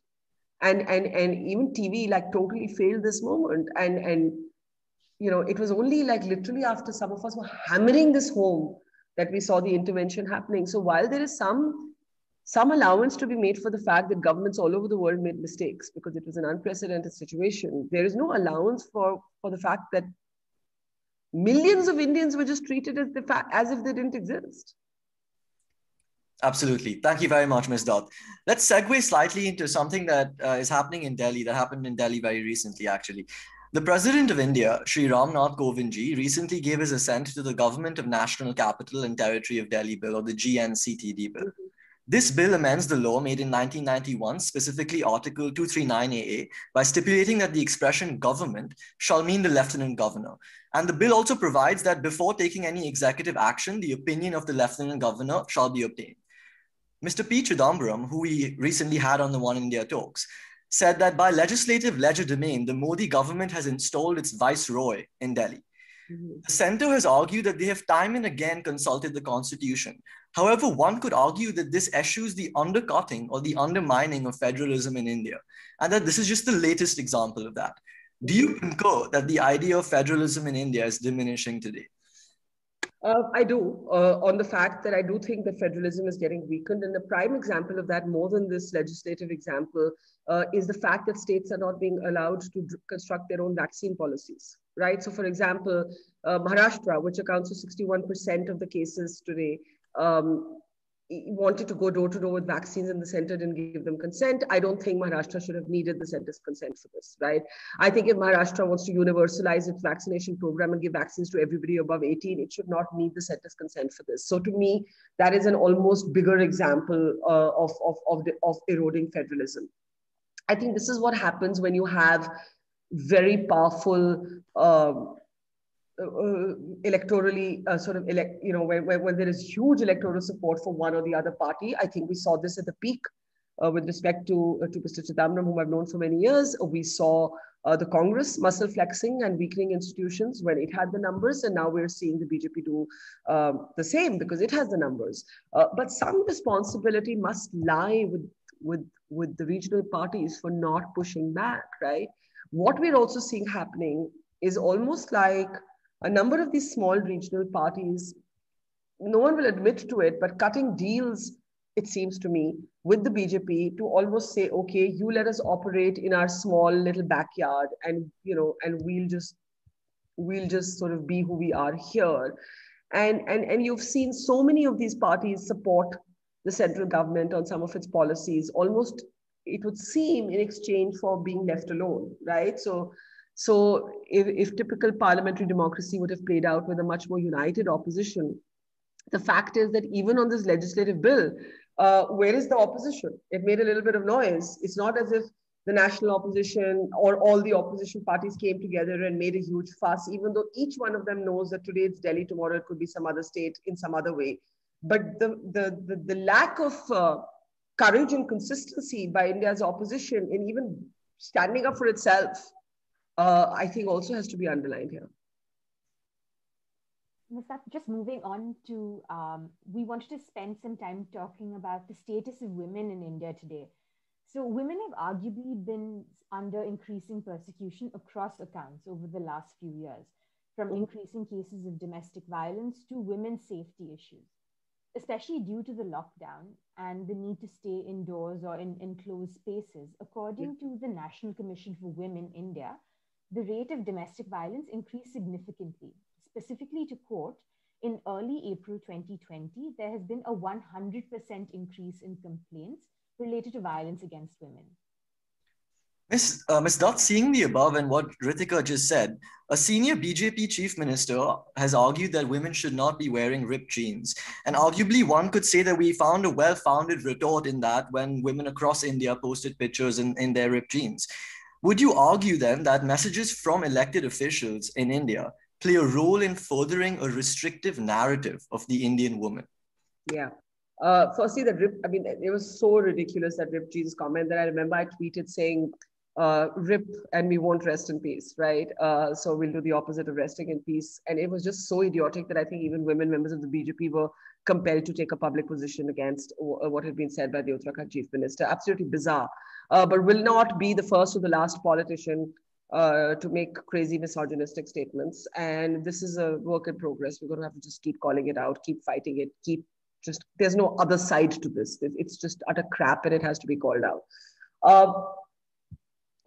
And even TV like totally failed this moment. And it was only like literally after some of us were hammering this home that we saw the intervention happening. So while there is some some allowance to be made for the fact that governments all over the world made mistakes because it was an unprecedented situation. There is no allowance for the fact that millions of Indians were just treated as if they didn't exist. Absolutely. Thank you very much, Ms. Dutt. Let's segue slightly into something that is happening in Delhi, that happened in Delhi very recently, actually. The President of India, Shri Ramnath Kovindji, recently gave his assent to the Government of National Capital and Territory of Delhi Bill, or the GNCTD Bill. This bill amends the law made in 1991, specifically Article 239AA, by stipulating that the expression government shall mean the Lieutenant Governor. And the bill also provides that before taking any executive action, the opinion of the Lieutenant Governor shall be obtained. Mr. P. Chidambaram, who we recently had on the One India Talks, said that by legislative legerdemain, the Modi government has installed its viceroy in Delhi. The center has argued that they have time and again consulted the constitution. However, one could argue that this eschews the undercutting or the undermining of federalism in India, and that this is just the latest example of that. Do you concur that the idea of federalism in India is diminishing today? I do, on the fact that I do think that federalism is getting weakened. And the prime example of that, more than this legislative example, is the fact that states are not being allowed to construct their own vaccine policies, right? So, for example, Maharashtra, which accounts for 61% of the cases today, wanted to go door to door with vaccines and the center didn't give them consent. I don't think Maharashtra should have needed the center's consent for this, right? I think if Maharashtra wants to universalize its vaccination program and give vaccines to everybody above 18, it should not need the center's consent for this. So to me, that is an almost bigger example of eroding federalism. I think this is what happens when you have very powerful electorally when there is huge electoral support for one or the other party. I think we saw this at the peak with respect to Mr. Chidambaram, whom I've known for many years. We saw the Congress muscle flexing and weakening institutions when it had the numbers, and now we're seeing the BJP do the same because it has the numbers. But some responsibility must lie with the regional parties for not pushing back, right? What we're also seeing happening is almost like a number of these small regional parties, no one will admit to it, but cutting deals, it seems to me, with the BJP to almost say, okay, you let us operate in our small little backyard and, and we'll just sort of be who we are here. And you've seen so many of these parties support the central government on some of its policies, almost, it would seem, in exchange for being left alone, right? So if typical parliamentary democracy would have played out with a much more united opposition, the fact is that even on this legislative bill, where is the opposition? It made a little bit of noise. It's not as if the national opposition or all the opposition parties came together and made a huge fuss, even though each one of them knows that today it's Delhi, tomorrow it could be some other state in some other way. But the lack of courage and consistency by India's opposition in even standing up for itself, I think also has to be underlined here. Just moving on to, we wanted to spend some time talking about the status of women in India today. So women have arguably been under increasing persecution across accounts over the last few years, from increasing cases of domestic violence to women's safety issues, especially due to the lockdown and the need to stay indoors or in enclosed spaces. According to the National Commission for Women India, the rate of domestic violence increased significantly. Specifically to quote, in early April 2020, there has been a 100% increase in complaints related to violence against women. Ms. Dutt, seeing the above and what Ritika just said, a senior BJP chief minister has argued that women should not be wearing ripped jeans. And arguably one could say that we found a well-founded retort in that when women across India posted pictures in their ripped jeans. Would you argue then that messages from elected officials in India play a role in furthering a restrictive narrative of the Indian woman? Yeah. Firstly, it was so ridiculous, that ripped jeans comment, that I remember I tweeted saying, rip and we won't rest in peace, right? So we'll do the opposite of resting in peace. And it was just so idiotic that I think even women members of the BJP were compelled to take a public position against what had been said by the Uttarakhand chief minister. Absolutely bizarre. But will not be the first or the last politician to make crazy misogynistic statements. And this is a work in progress. We're going to have to just keep calling it out, keep fighting it, keep just, there's no other side to this. It's just utter crap and it has to be called out. Uh,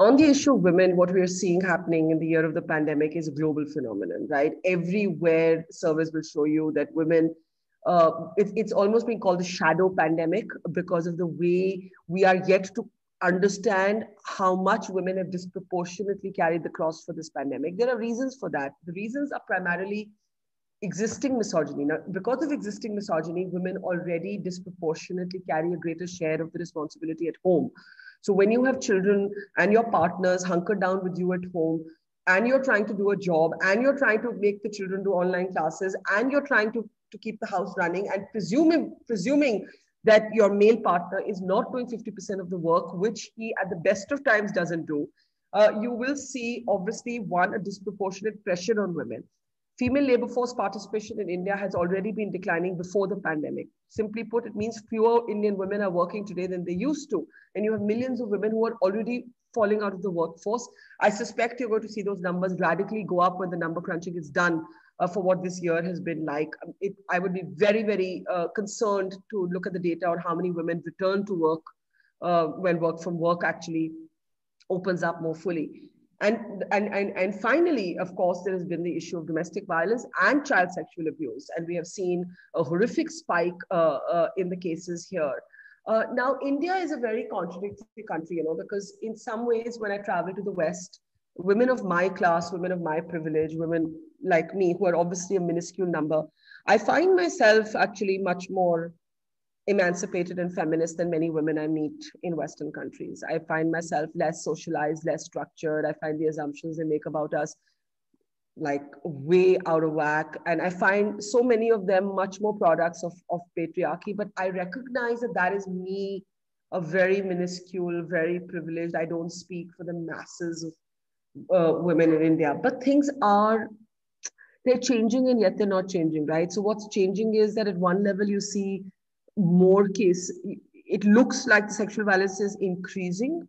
on the issue of women, what we are seeing happening in the year of the pandemic is a global phenomenon, right? Everywhere surveys will show you that women, it's almost been called the shadow pandemic because of the way we are yet to understand how much women have disproportionately carried the cross for this pandemic. There are reasons for that. The reasons are primarily existing misogyny. Now, because of existing misogyny, women already disproportionately carry a greater share of the responsibility at home. So when you have children and your partners hunker down with you at home, and you're trying to do a job, and you're trying to make the children do online classes, and you're trying to keep the house running, and presuming that your male partner is not doing 50% of the work, which he at the best of times doesn't do, you will see obviously one, a disproportionate pressure on women. Female labor force participation in India has already been declining before the pandemic. Simply put, it means fewer Indian women are working today than they used to. And you have millions of women who are already falling out of the workforce. I suspect you're going to see those numbers radically go up when the number crunching is done for what this year has been like. I would be very, very concerned to look at the data on how many women return to work when work from work actually opens up more fully. And finally, of course, there has been the issue of domestic violence and child sexual abuse. And we have seen a horrific spike in the cases here. Now, India is a very contradictory country, because in some ways, when I travel to the West, women of my class, women of my privilege, women like me, who are obviously a minuscule number, I find myself actually much more emancipated and feminist than many women I meet in Western countries. I find myself less socialized, less structured. I find the assumptions they make about us like way out of whack. And I find so many of them much more products of patriarchy. But I recognize that that is me, a very minuscule, very privileged. I don't speak for the masses of women in India. But things are, they're changing and yet they're not changing, right? So what's changing is that at one level you see more case, it looks like the sexual violence is increasing,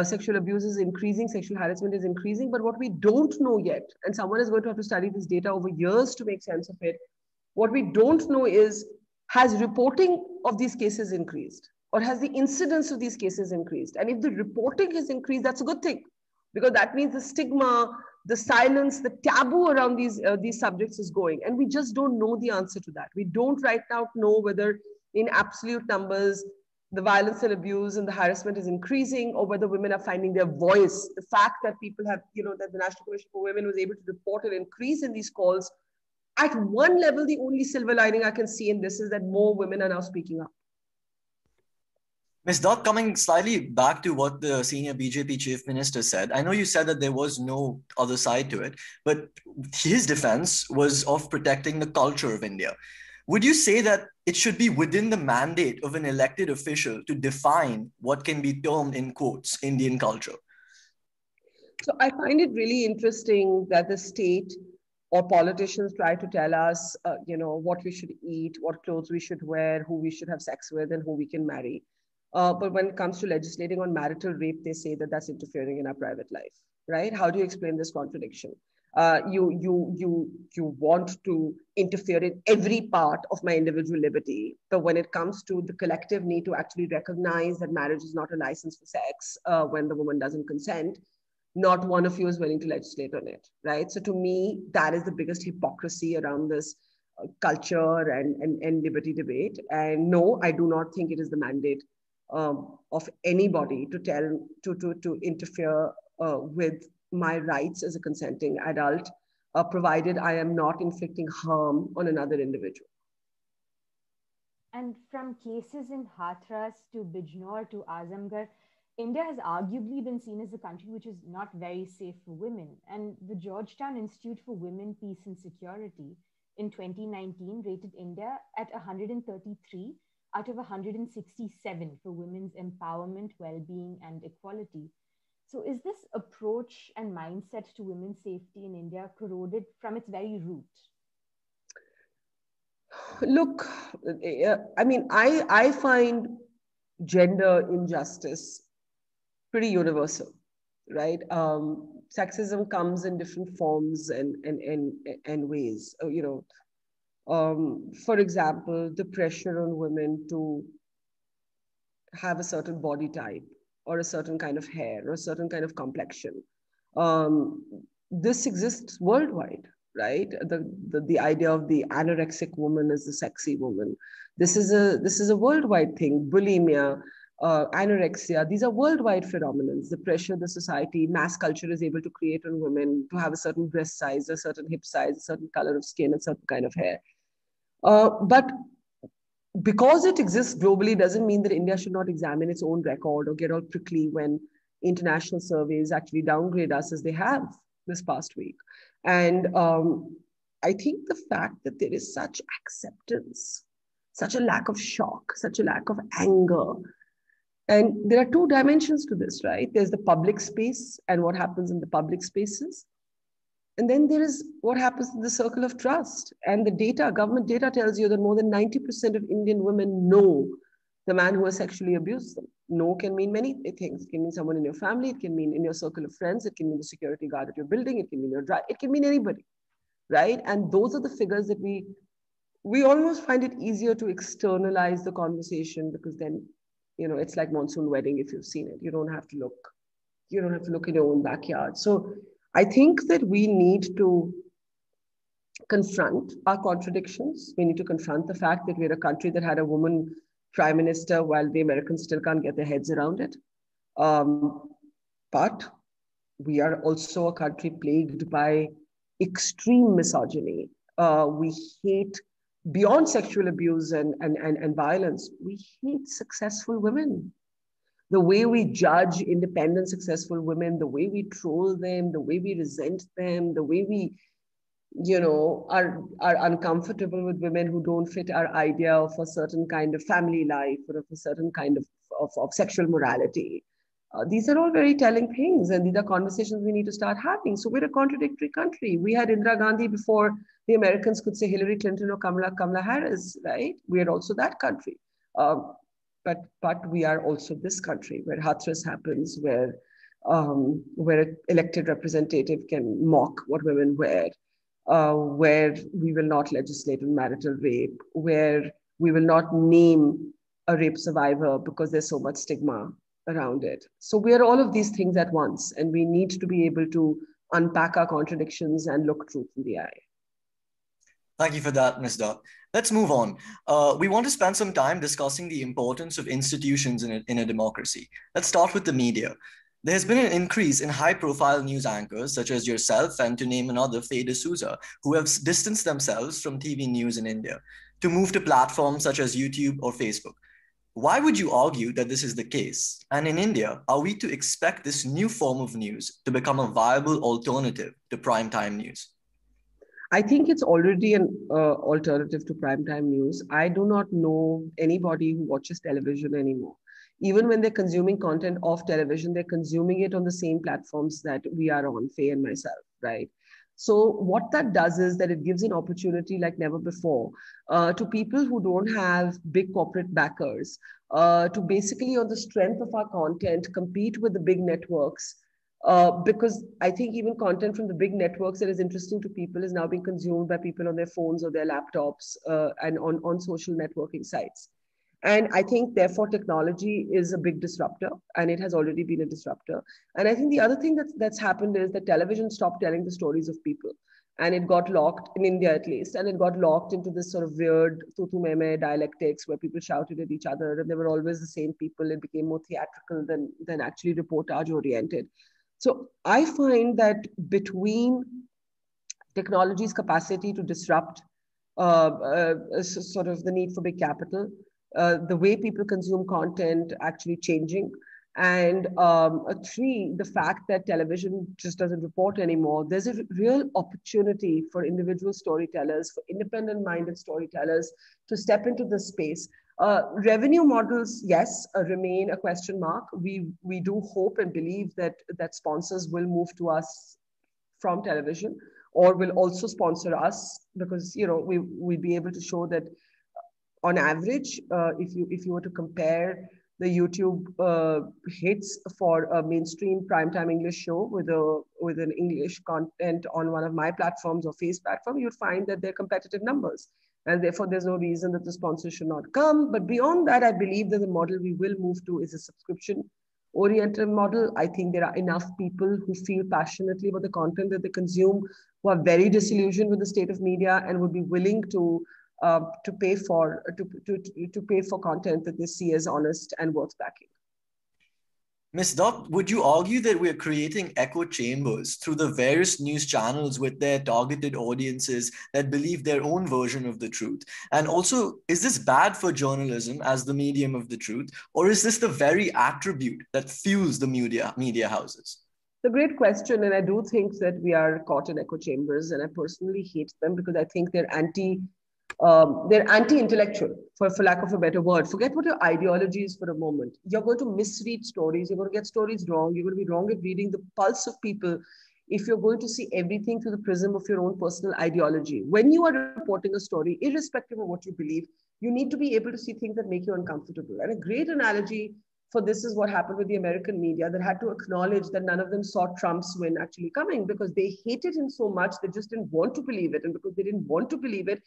sexual abuse is increasing, sexual harassment is increasing, but what we don't know yet, and someone is going to have to study this data over years to make sense of it, what we don't know is, has reporting of these cases increased, or has the incidence of these cases increased? And if the reporting has increased, that's a good thing, because that means the stigma, the silence, the taboo around these subjects is going, and we just don't know the answer to that. We don't right now know whether in absolute numbers, the violence and abuse and the harassment is increasing, or whether women are finding their voice. The fact that people have, that the National Commission for Women was able to report an increase in these calls, at one level, the only silver lining I can see in this is that more women are now speaking up. Ms. Dutt, coming slightly back to what the senior BJP chief minister said, I know you said that there was no other side to it, but his defense was of protecting the culture of India. Would you say that it should be within the mandate of an elected official to define what can be termed, in quotes, Indian culture? So I find it really interesting that the state or politicians try to tell us, what we should eat, what clothes we should wear, who we should have sex with, and who we can marry. But when it comes to legislating on marital rape, they say that that's interfering in our private life, right? How do you explain this contradiction? You want to interfere in every part of my individual liberty, but when it comes to the collective need to actually recognize that marriage is not a license for sex when the woman doesn't consent, not one of you is willing to legislate on it, right? So to me, that is the biggest hypocrisy around this culture and liberty debate. And no, I do not think it is the mandate of anybody to interfere with my rights as a consenting adult, provided I am not inflicting harm on another individual. And from cases in Hathras to Bijnor to Azamgarh, India has arguably been seen as a country which is not very safe for women. And the Georgetown Institute for Women, Peace and Security in 2019 rated India at 133 out of 167 for women's empowerment, well-being, and equality. So is this approach and mindset to women's safety in India corroded from its very root? Look, I mean, I find gender injustice pretty universal, right? Sexism comes in different forms and ways. For example, the pressure on women to have a certain body type or a certain kind of hair or a certain kind of complexion. Um, this exists worldwide, right? The idea of the anorexic woman as the sexy woman. This is a worldwide thing. Bulimia, anorexia, these are worldwide phenomena. The pressure the society, mass culture is able to create on women to have a certain breast size, a certain hip size, a certain color of skin, a certain kind of hair. But because it exists globally doesn't mean that India should not examine its own record or get all prickly when international surveys actually downgrade us as they have this past week. And I think the fact that there is such acceptance, such a lack of shock, such a lack of anger. And there are two dimensions to this, right? There's the public space and what happens in the public spaces. And then there is what happens in the circle of trust. And the data, government data tells you that more than 90% of Indian women know the man who has sexually abused them. No can mean many things. It can mean someone in your family. It can mean in your circle of friends. It can mean the security guard at your building. It can mean your driver. It can mean anybody, right? And those are the figures that we almost find it easier to externalize the conversation because then, it's like monsoon wedding if you've seen it. You don't have to look in your own backyard. So I think that we need to confront our contradictions. We need to confront the fact that we're a country that had a woman prime minister while the Americans still can't get their heads around it. But we are also a country plagued by extreme misogyny. We hate, beyond sexual abuse and violence, we hate successful women. The way we judge independent, successful women, the way we troll them, the way we resent them, the way we, are uncomfortable with women who don't fit our idea of a certain kind of family life or of a certain kind of sexual morality. These are all very telling things, and these are conversations we need to start having. So we're a contradictory country. We had Indira Gandhi before the Americans could say Hillary Clinton or Kamala Harris, right? We are also that country. But we are also this country where Hathras happens, where an elected representative can mock what women wear, where we will not legislate on marital rape, where we will not name a rape survivor because there's so much stigma around it. So we are all of these things at once, and we need to be able to unpack our contradictions and look truth in the eye. Thank you for that, Ms. Dutt. Let's move on. We want to spend some time discussing the importance of institutions in a democracy. Let's start with the media. There has been an increase in high-profile news anchors, such as yourself, and to name another, Faye D'Souza, who have distanced themselves from TV news in India to move to platforms such as YouTube or Facebook. Why would you argue that this is the case? And in India, are we to expect this new form of news to become a viable alternative to primetime news? I think it's already an alternative to primetime news. I do not know anybody who watches television anymore. Even when they're consuming content off television, they're consuming it on the same platforms that we are on, Faye and myself, right? So what that does is that it gives an opportunity like never before to people who don't have big corporate backers to basically, on the strength of our content, compete with the big networks. Because I think even content from the big networks that is interesting to people is now being consumed by people on their phones or their laptops and on social networking sites. And I think, therefore, technology is a big disruptor, and it has already been a disruptor. And I think the other thing that's happened is that television stopped telling the stories of people. And it got locked, in India at least, and it got locked into this sort of weird tutu meme dialectics where people shouted at each other, and they were always the same people. It became more theatrical than actually reportage oriented. So I find that between technology's capacity to disrupt sort of the need for big capital, the way people consume content actually changing, and three, the fact that television just doesn't report anymore, there's a real opportunity for individual storytellers, for independent-minded storytellers to step into this space. Revenue models, yes, remain a question mark. We do hope and believe that sponsors will move to us from television, or will also sponsor us, because we'll be able to show that on average, if you were to compare the YouTube hits for a mainstream primetime English show with an English content on one of my platforms or Face platform, you'd find that they're competitive numbers. And therefore, there's no reason that the sponsor should not come. But beyond that, I believe that the model we will move to is a subscription oriented model. I think there are enough people who feel passionately about the content that they consume, who are very disillusioned with the state of media and would be willing to pay for content that they see as honest and worth backing. Ms. Dutt, would you argue that we're creating echo chambers through the various news channels with their targeted audiences that believe their own version of the truth? And also, is this bad for journalism as the medium of the truth, or is this the very attribute that fuels the media houses? It's a great question, and I do think that we are caught in echo chambers, and I personally hate them because I think they're anti-intellectual, for lack of a better word. Forget what your ideology is for a moment. You're going to misread stories. You're going to get stories wrong. You're going to be wrong at reading the pulse of people if you're going to see everything through the prism of your own personal ideology. When you are reporting a story, irrespective of what you believe, you need to be able to see things that make you uncomfortable. And a great analogy for this is what happened with the American media that had to acknowledge that none of them saw Trump's win actually coming because they hated him so much, they just didn't want to believe it. And because they didn't want to believe it,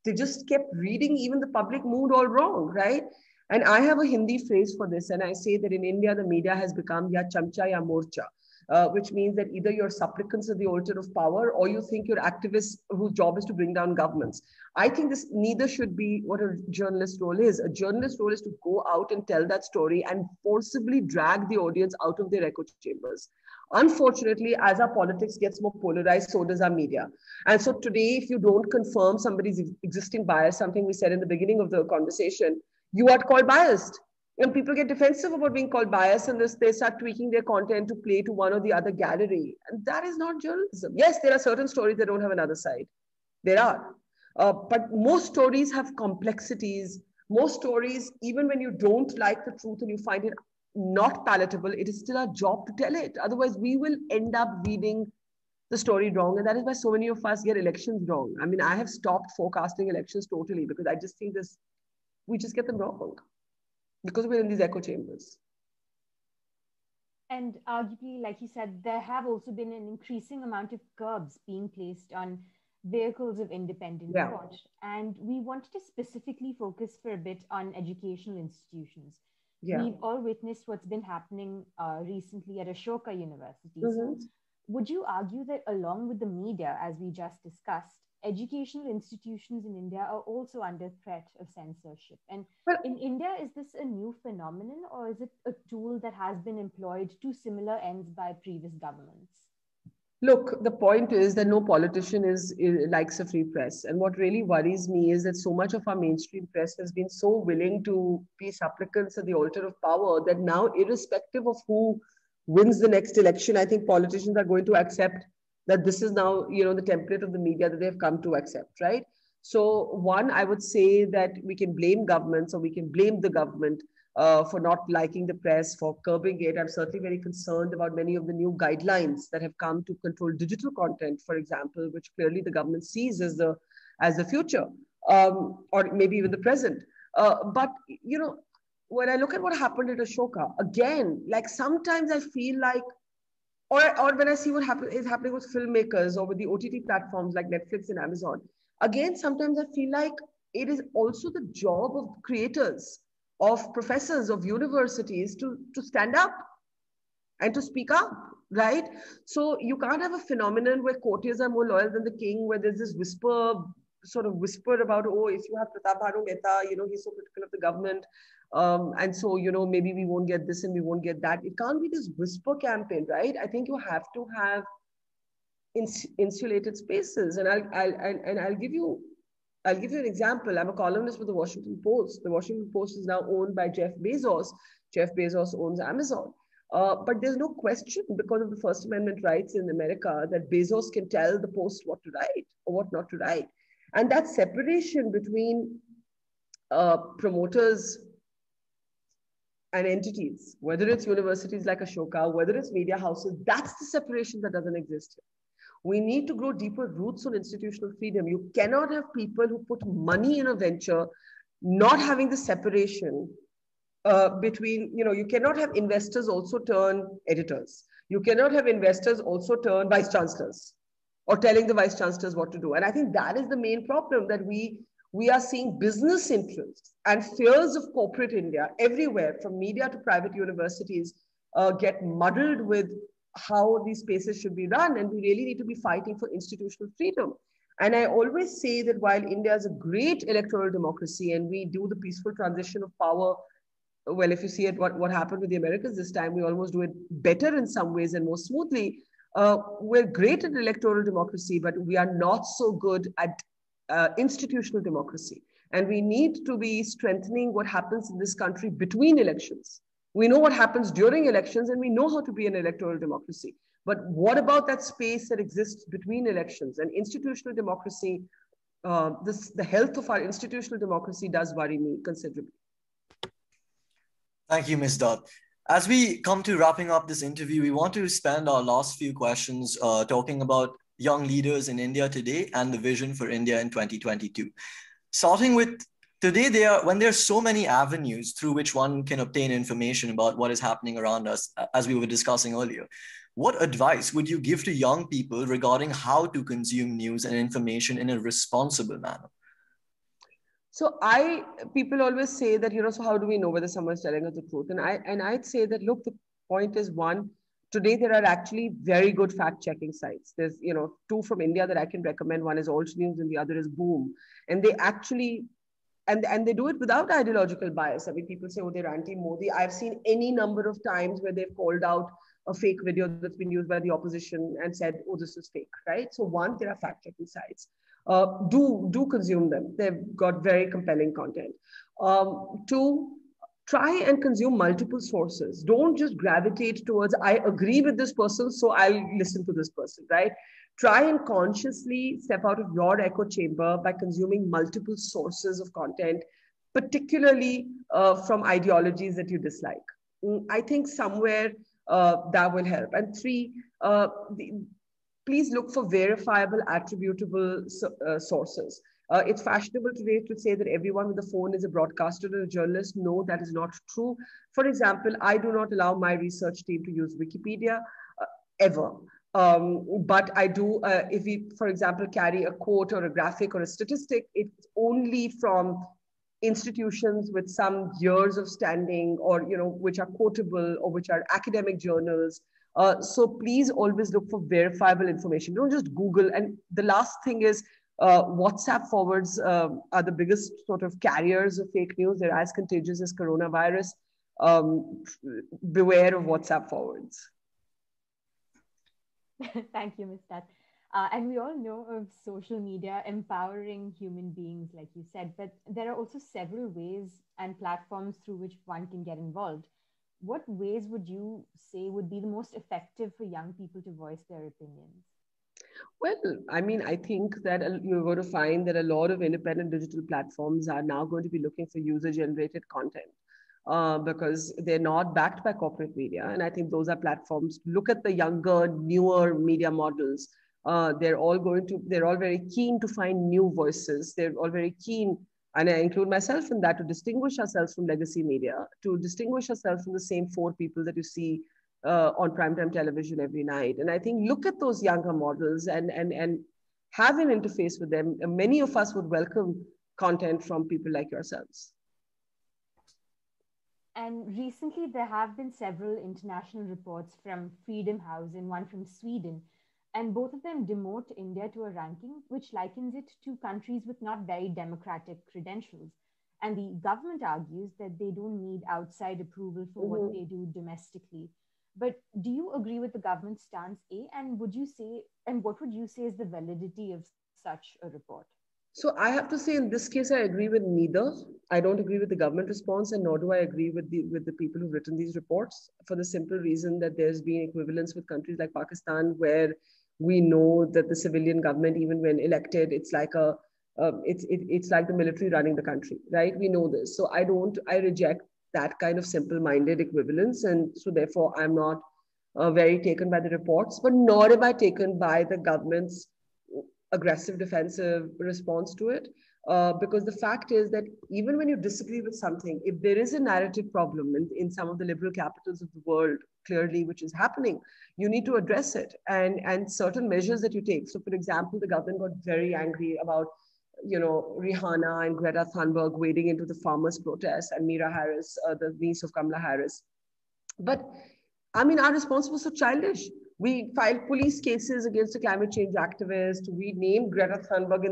they just kept reading even the public mood all wrong, right? And I have a Hindi phrase for this, and I say that in India, the media has become ya chamcha ya morcha, which means that either you're supplicants at the altar of power or you think you're activists whose job is to bring down governments. I think this neither should be what a journalist role is. A journalist role is to go out and tell that story and forcibly drag the audience out of their echo chambers. Unfortunately, as our politics gets more polarized, so does our media. And so today, if you don't confirm somebody's existing bias, something we said in the beginning of the conversation, you are called biased. And people get defensive about being called biased and they start tweaking their content to play to one or the other gallery. And that is not journalism. Yes, there are certain stories that don't have another side. There are. But most stories have complexities. Most stories, even when you don't like the truth and you find it not palatable, it is still our job to tell it. Otherwise, we will end up reading the story wrong. And that is why so many of us get elections wrong. I mean, I have stopped forecasting elections totally because I just think we just get them wrong because we're in these echo chambers. And arguably, like you said, there have also been an increasing amount of curbs being placed on vehicles of independent thought. And we wanted to specifically focus for a bit on educational institutions. We've all witnessed what's been happening recently at Ashoka University. So would you argue that along with the media, as we just discussed, educational institutions in India are also under threat of censorship? And in India, is this a new phenomenon or is it a tool that has been employed to similar ends by previous governments? Look, the point is that no politician likes a free press. And what really worries me is that so much of our mainstream press has been so willing to be supplicants at the altar of power that now, irrespective of who wins the next election, I think politicians are going to accept that this is now, the template of the media that they've come to accept, right? So one, I would say that we can blame governments or we can blame the government for not liking the press, for curbing it. I'm certainly very concerned about many of the new guidelines that have come to control digital content, for example, which clearly the government sees as the future, or maybe even the present. But, when I look at what happened at Ashoka, again, like sometimes I feel like, or when I see what is happening with filmmakers or with the OTT platforms like Netflix and Amazon, again, sometimes I feel like it is also the job of creators, of professors, of universities to stand up and to speak up, right? So you can't have a phenomenon where courtiers are more loyal than the king, where there's this whisper about, oh, if you have Pratap Bhanu Mehta, he's so critical of the government. And so, maybe we won't get this and we won't get that. It can't be this whisper campaign, right? I think you have to have insulated spaces. And I'll give you an example. I'm a columnist for the Washington Post. The Washington Post is now owned by Jeff Bezos. Jeff Bezos owns Amazon. But there's no question, because of the First Amendment rights in America, that Bezos can tell the Post what to write or what not to write. And that separation between promoters and entities, whether it's universities like Ashoka, whether it's media houses, that's the separation that doesn't exist here. We need to grow deeper roots on institutional freedom. You cannot have people who put money in a venture not having the separation between, you cannot have investors also turn editors. You cannot have investors also turn vice chancellors or telling the vice chancellors what to do. And I think that is the main problem, that we are seeing business interests and fears of corporate India everywhere, from media to private universities, get muddled with how these spaces should be run. And we really need to be fighting for institutional freedom. And I always say that while India is a great electoral democracy and we do the peaceful transition of power, well, if you see it, what happened with the Americans this time, we almost do it better in some ways and more smoothly. We're great at electoral democracy, but we are not so good at institutional democracy. And we need to be strengthening what happens in this country between elections. We know what happens during elections, and we know how to be an electoral democracy. But what about that space that exists between elections? And institutional democracy, the health of our institutional democracy does worry me considerably. Thank you, Ms. Dutt. As we come to wrapping up this interview, we want to spend our last few questions talking about young leaders in India today and the vision for India in 2022. Starting with today, when there are so many avenues through which one can obtain information about what is happening around us, as we were discussing earlier, what advice would you give to young people regarding how to consume news and information in a responsible manner? So people always say that, so how do we know whether someone's telling us the truth? And I'd say that, look, the point is, one, today there are actually very good fact-checking sites. There's, two from India that I can recommend. One is Alt News and the other is Boom. And they actually, and they do it without ideological bias. I mean, people say, oh, they're anti-Modi. I've seen any number of times where they've called out a fake video that's been used by the opposition and said, oh, this is fake, right? So one, there are fact-checking sites. Do consume them. They've got very compelling content. Two, try and consume multiple sources. Don't just gravitate towards, I agree with this person, so I'll listen to this person, right? Try and consciously step out of your echo chamber by consuming multiple sources of content, particularly from ideologies that you dislike. I think somewhere that will help. And three, please look for verifiable, attributable sources. It's fashionable today to say that everyone with a phone is a broadcaster or a journalist. No, that is not true. For example, I do not allow my research team to use Wikipedia ever. But I do, if we, for example, carry a quote or a graphic or a statistic, it's only from institutions with some years of standing, or which are quotable or which are academic journals. So please always look for verifiable information. Don't just Google. And the last thing is, WhatsApp forwards are the biggest sort of carriers of fake news. They're as contagious as coronavirus. Beware of WhatsApp forwards. Thank you, Ms. Dutt. And we all know of social media empowering human beings, like you said, but there are also several ways and platforms through which one can get involved. What ways would you say would be the most effective for young people to voice their opinions? Well, I mean, I think that you're going to find that a lot of independent digital platforms are now going to be looking for user-generated content because they're not backed by corporate media. And I think those are platforms. Look at the younger, newer media models. They're all very keen to find new voices. They're all very keen, and I include myself in that, to distinguish ourselves from legacy media, to distinguish ourselves from the same four people that you see on primetime television every night. And I think look at those younger models and have an interface with them. Many of us would welcome content from people like yourselves. And recently, there have been several international reports from Freedom House and one from Sweden, and both of them demote India to a ranking which likens it to countries with not very democratic credentials. And the government argues that they don't need outside approval for what they do domestically. But do you agree with the government stance, A? And what would you say is the validity of such a report? So I have to say, in this case, I agree with neither. I don't agree with the government response, and nor do I agree with the people who've written these reports, for the simple reason that there's been equivalence with countries like Pakistan, where we know that the civilian government, even when elected, it's like it's like the military running the country, right? We know this. So I reject that kind of simple-minded equivalence, and so therefore I'm not very taken by the reports, but nor am I taken by the government's aggressive, defensive response to it. Because the fact is that even when you disagree with something, if there is a narrative problem in some of the liberal capitals of the world, clearly, which is happening, you need to address it and certain measures that you take. So, for example, the government got very angry about, Rihanna and Greta Thunberg wading into the farmers' protest and Mira Harris, the niece of Kamala Harris. But I mean, our response was so childish. We filed police cases against a climate change activist. We named Greta Thunberg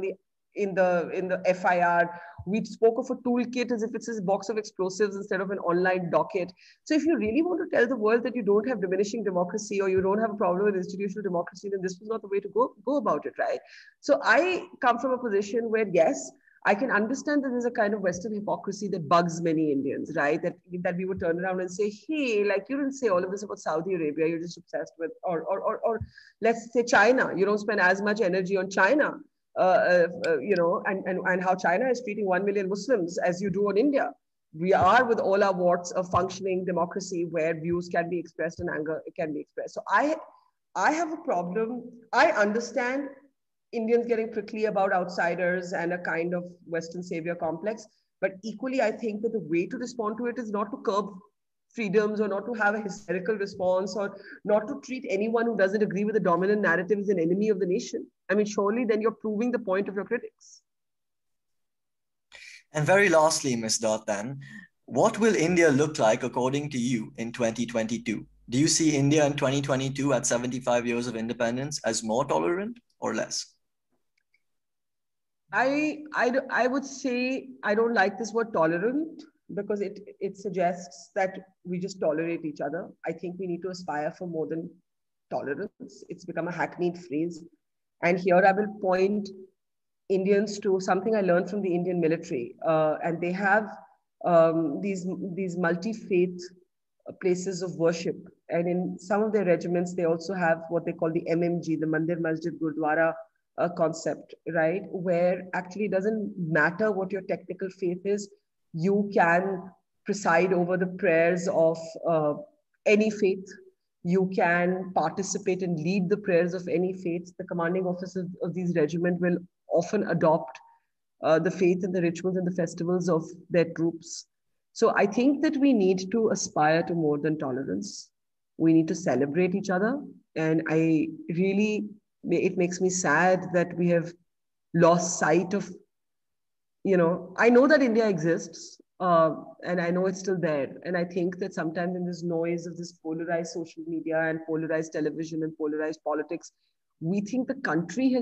in the FIR. We spoke of a toolkit as if it's a box of explosives instead of an online docket. So if you really want to tell the world that you don't have diminishing democracy or you don't have a problem with institutional democracy, then this was not the way to go about it, right? So I come from a position where, yes, I can understand that there's a kind of Western hypocrisy that bugs many Indians, right? That we would turn around and say, hey, like you didn't say all of this about Saudi Arabia, you're just obsessed with, or let's say China, you don't spend as much energy on China, and how China is treating 1 million Muslims as you do on India. We are, with all our warts, a functioning democracy where views can be expressed and anger can be expressed. So I have a problem. I understand Indians getting prickly about outsiders and a kind of Western savior complex. But equally, I think that the way to respond to it is not to curb freedoms or not to have a hysterical response or not to treat anyone who doesn't agree with the dominant narrative as an enemy of the nation. I mean, surely then you're proving the point of your critics. And very lastly, Ms. Dutt, then, what will India look like according to you in 2022? Do you see India in 2022 at 75 years of independence as more tolerant or less? I would say I don't like this word tolerant because it suggests that we just tolerate each other. I think we need to aspire for more than tolerance. It's become a hackneyed phrase. And here I will point Indians to something I learned from the Indian military. And they have these multi-faith places of worship. And in some of their regiments, they also have what they call the MMG, the Mandir Masjid Gurdwara concept, right? Where actually it doesn't matter what your technical faith is, you can preside over the prayers of any faith. You can participate and lead the prayers of any faith. The commanding officers of these regiments will often adopt the faith and the rituals and the festivals of their troops. So I think that we need to aspire to more than tolerance. We need to celebrate each other. And it makes me sad that we have lost sight of, I know that India exists and I know it's still there. And I think that sometimes in this noise of this polarized social media and polarized television and polarized politics, we think the country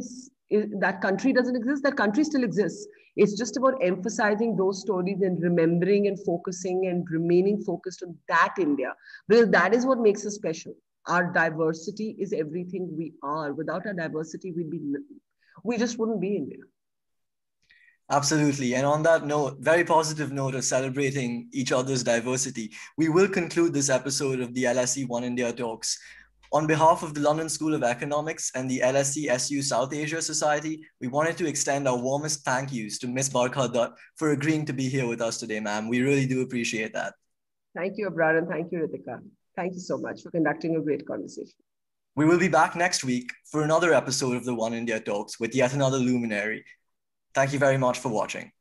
that country doesn't exist. That country still exists. It's just about emphasizing those stories and remembering and focusing and remaining focused on that India, because that is what makes us special. Our diversity is everything we are. Without our diversity, we just wouldn't be India. Absolutely. And on that note, very positive note of celebrating each other's diversity, we will conclude this episode of the LSE One India Talks. On behalf of the London School of Economics and the LSE SU South Asia Society, we wanted to extend our warmest thank yous to Ms. Barkha Dutt for agreeing to be here with us today, ma'am. We really do appreciate that. Thank you, Abrar, and thank you, Ritika. Thank you so much for conducting a great conversation. We will be back next week for another episode of the One India Talks with yet another luminary. Thank you very much for watching.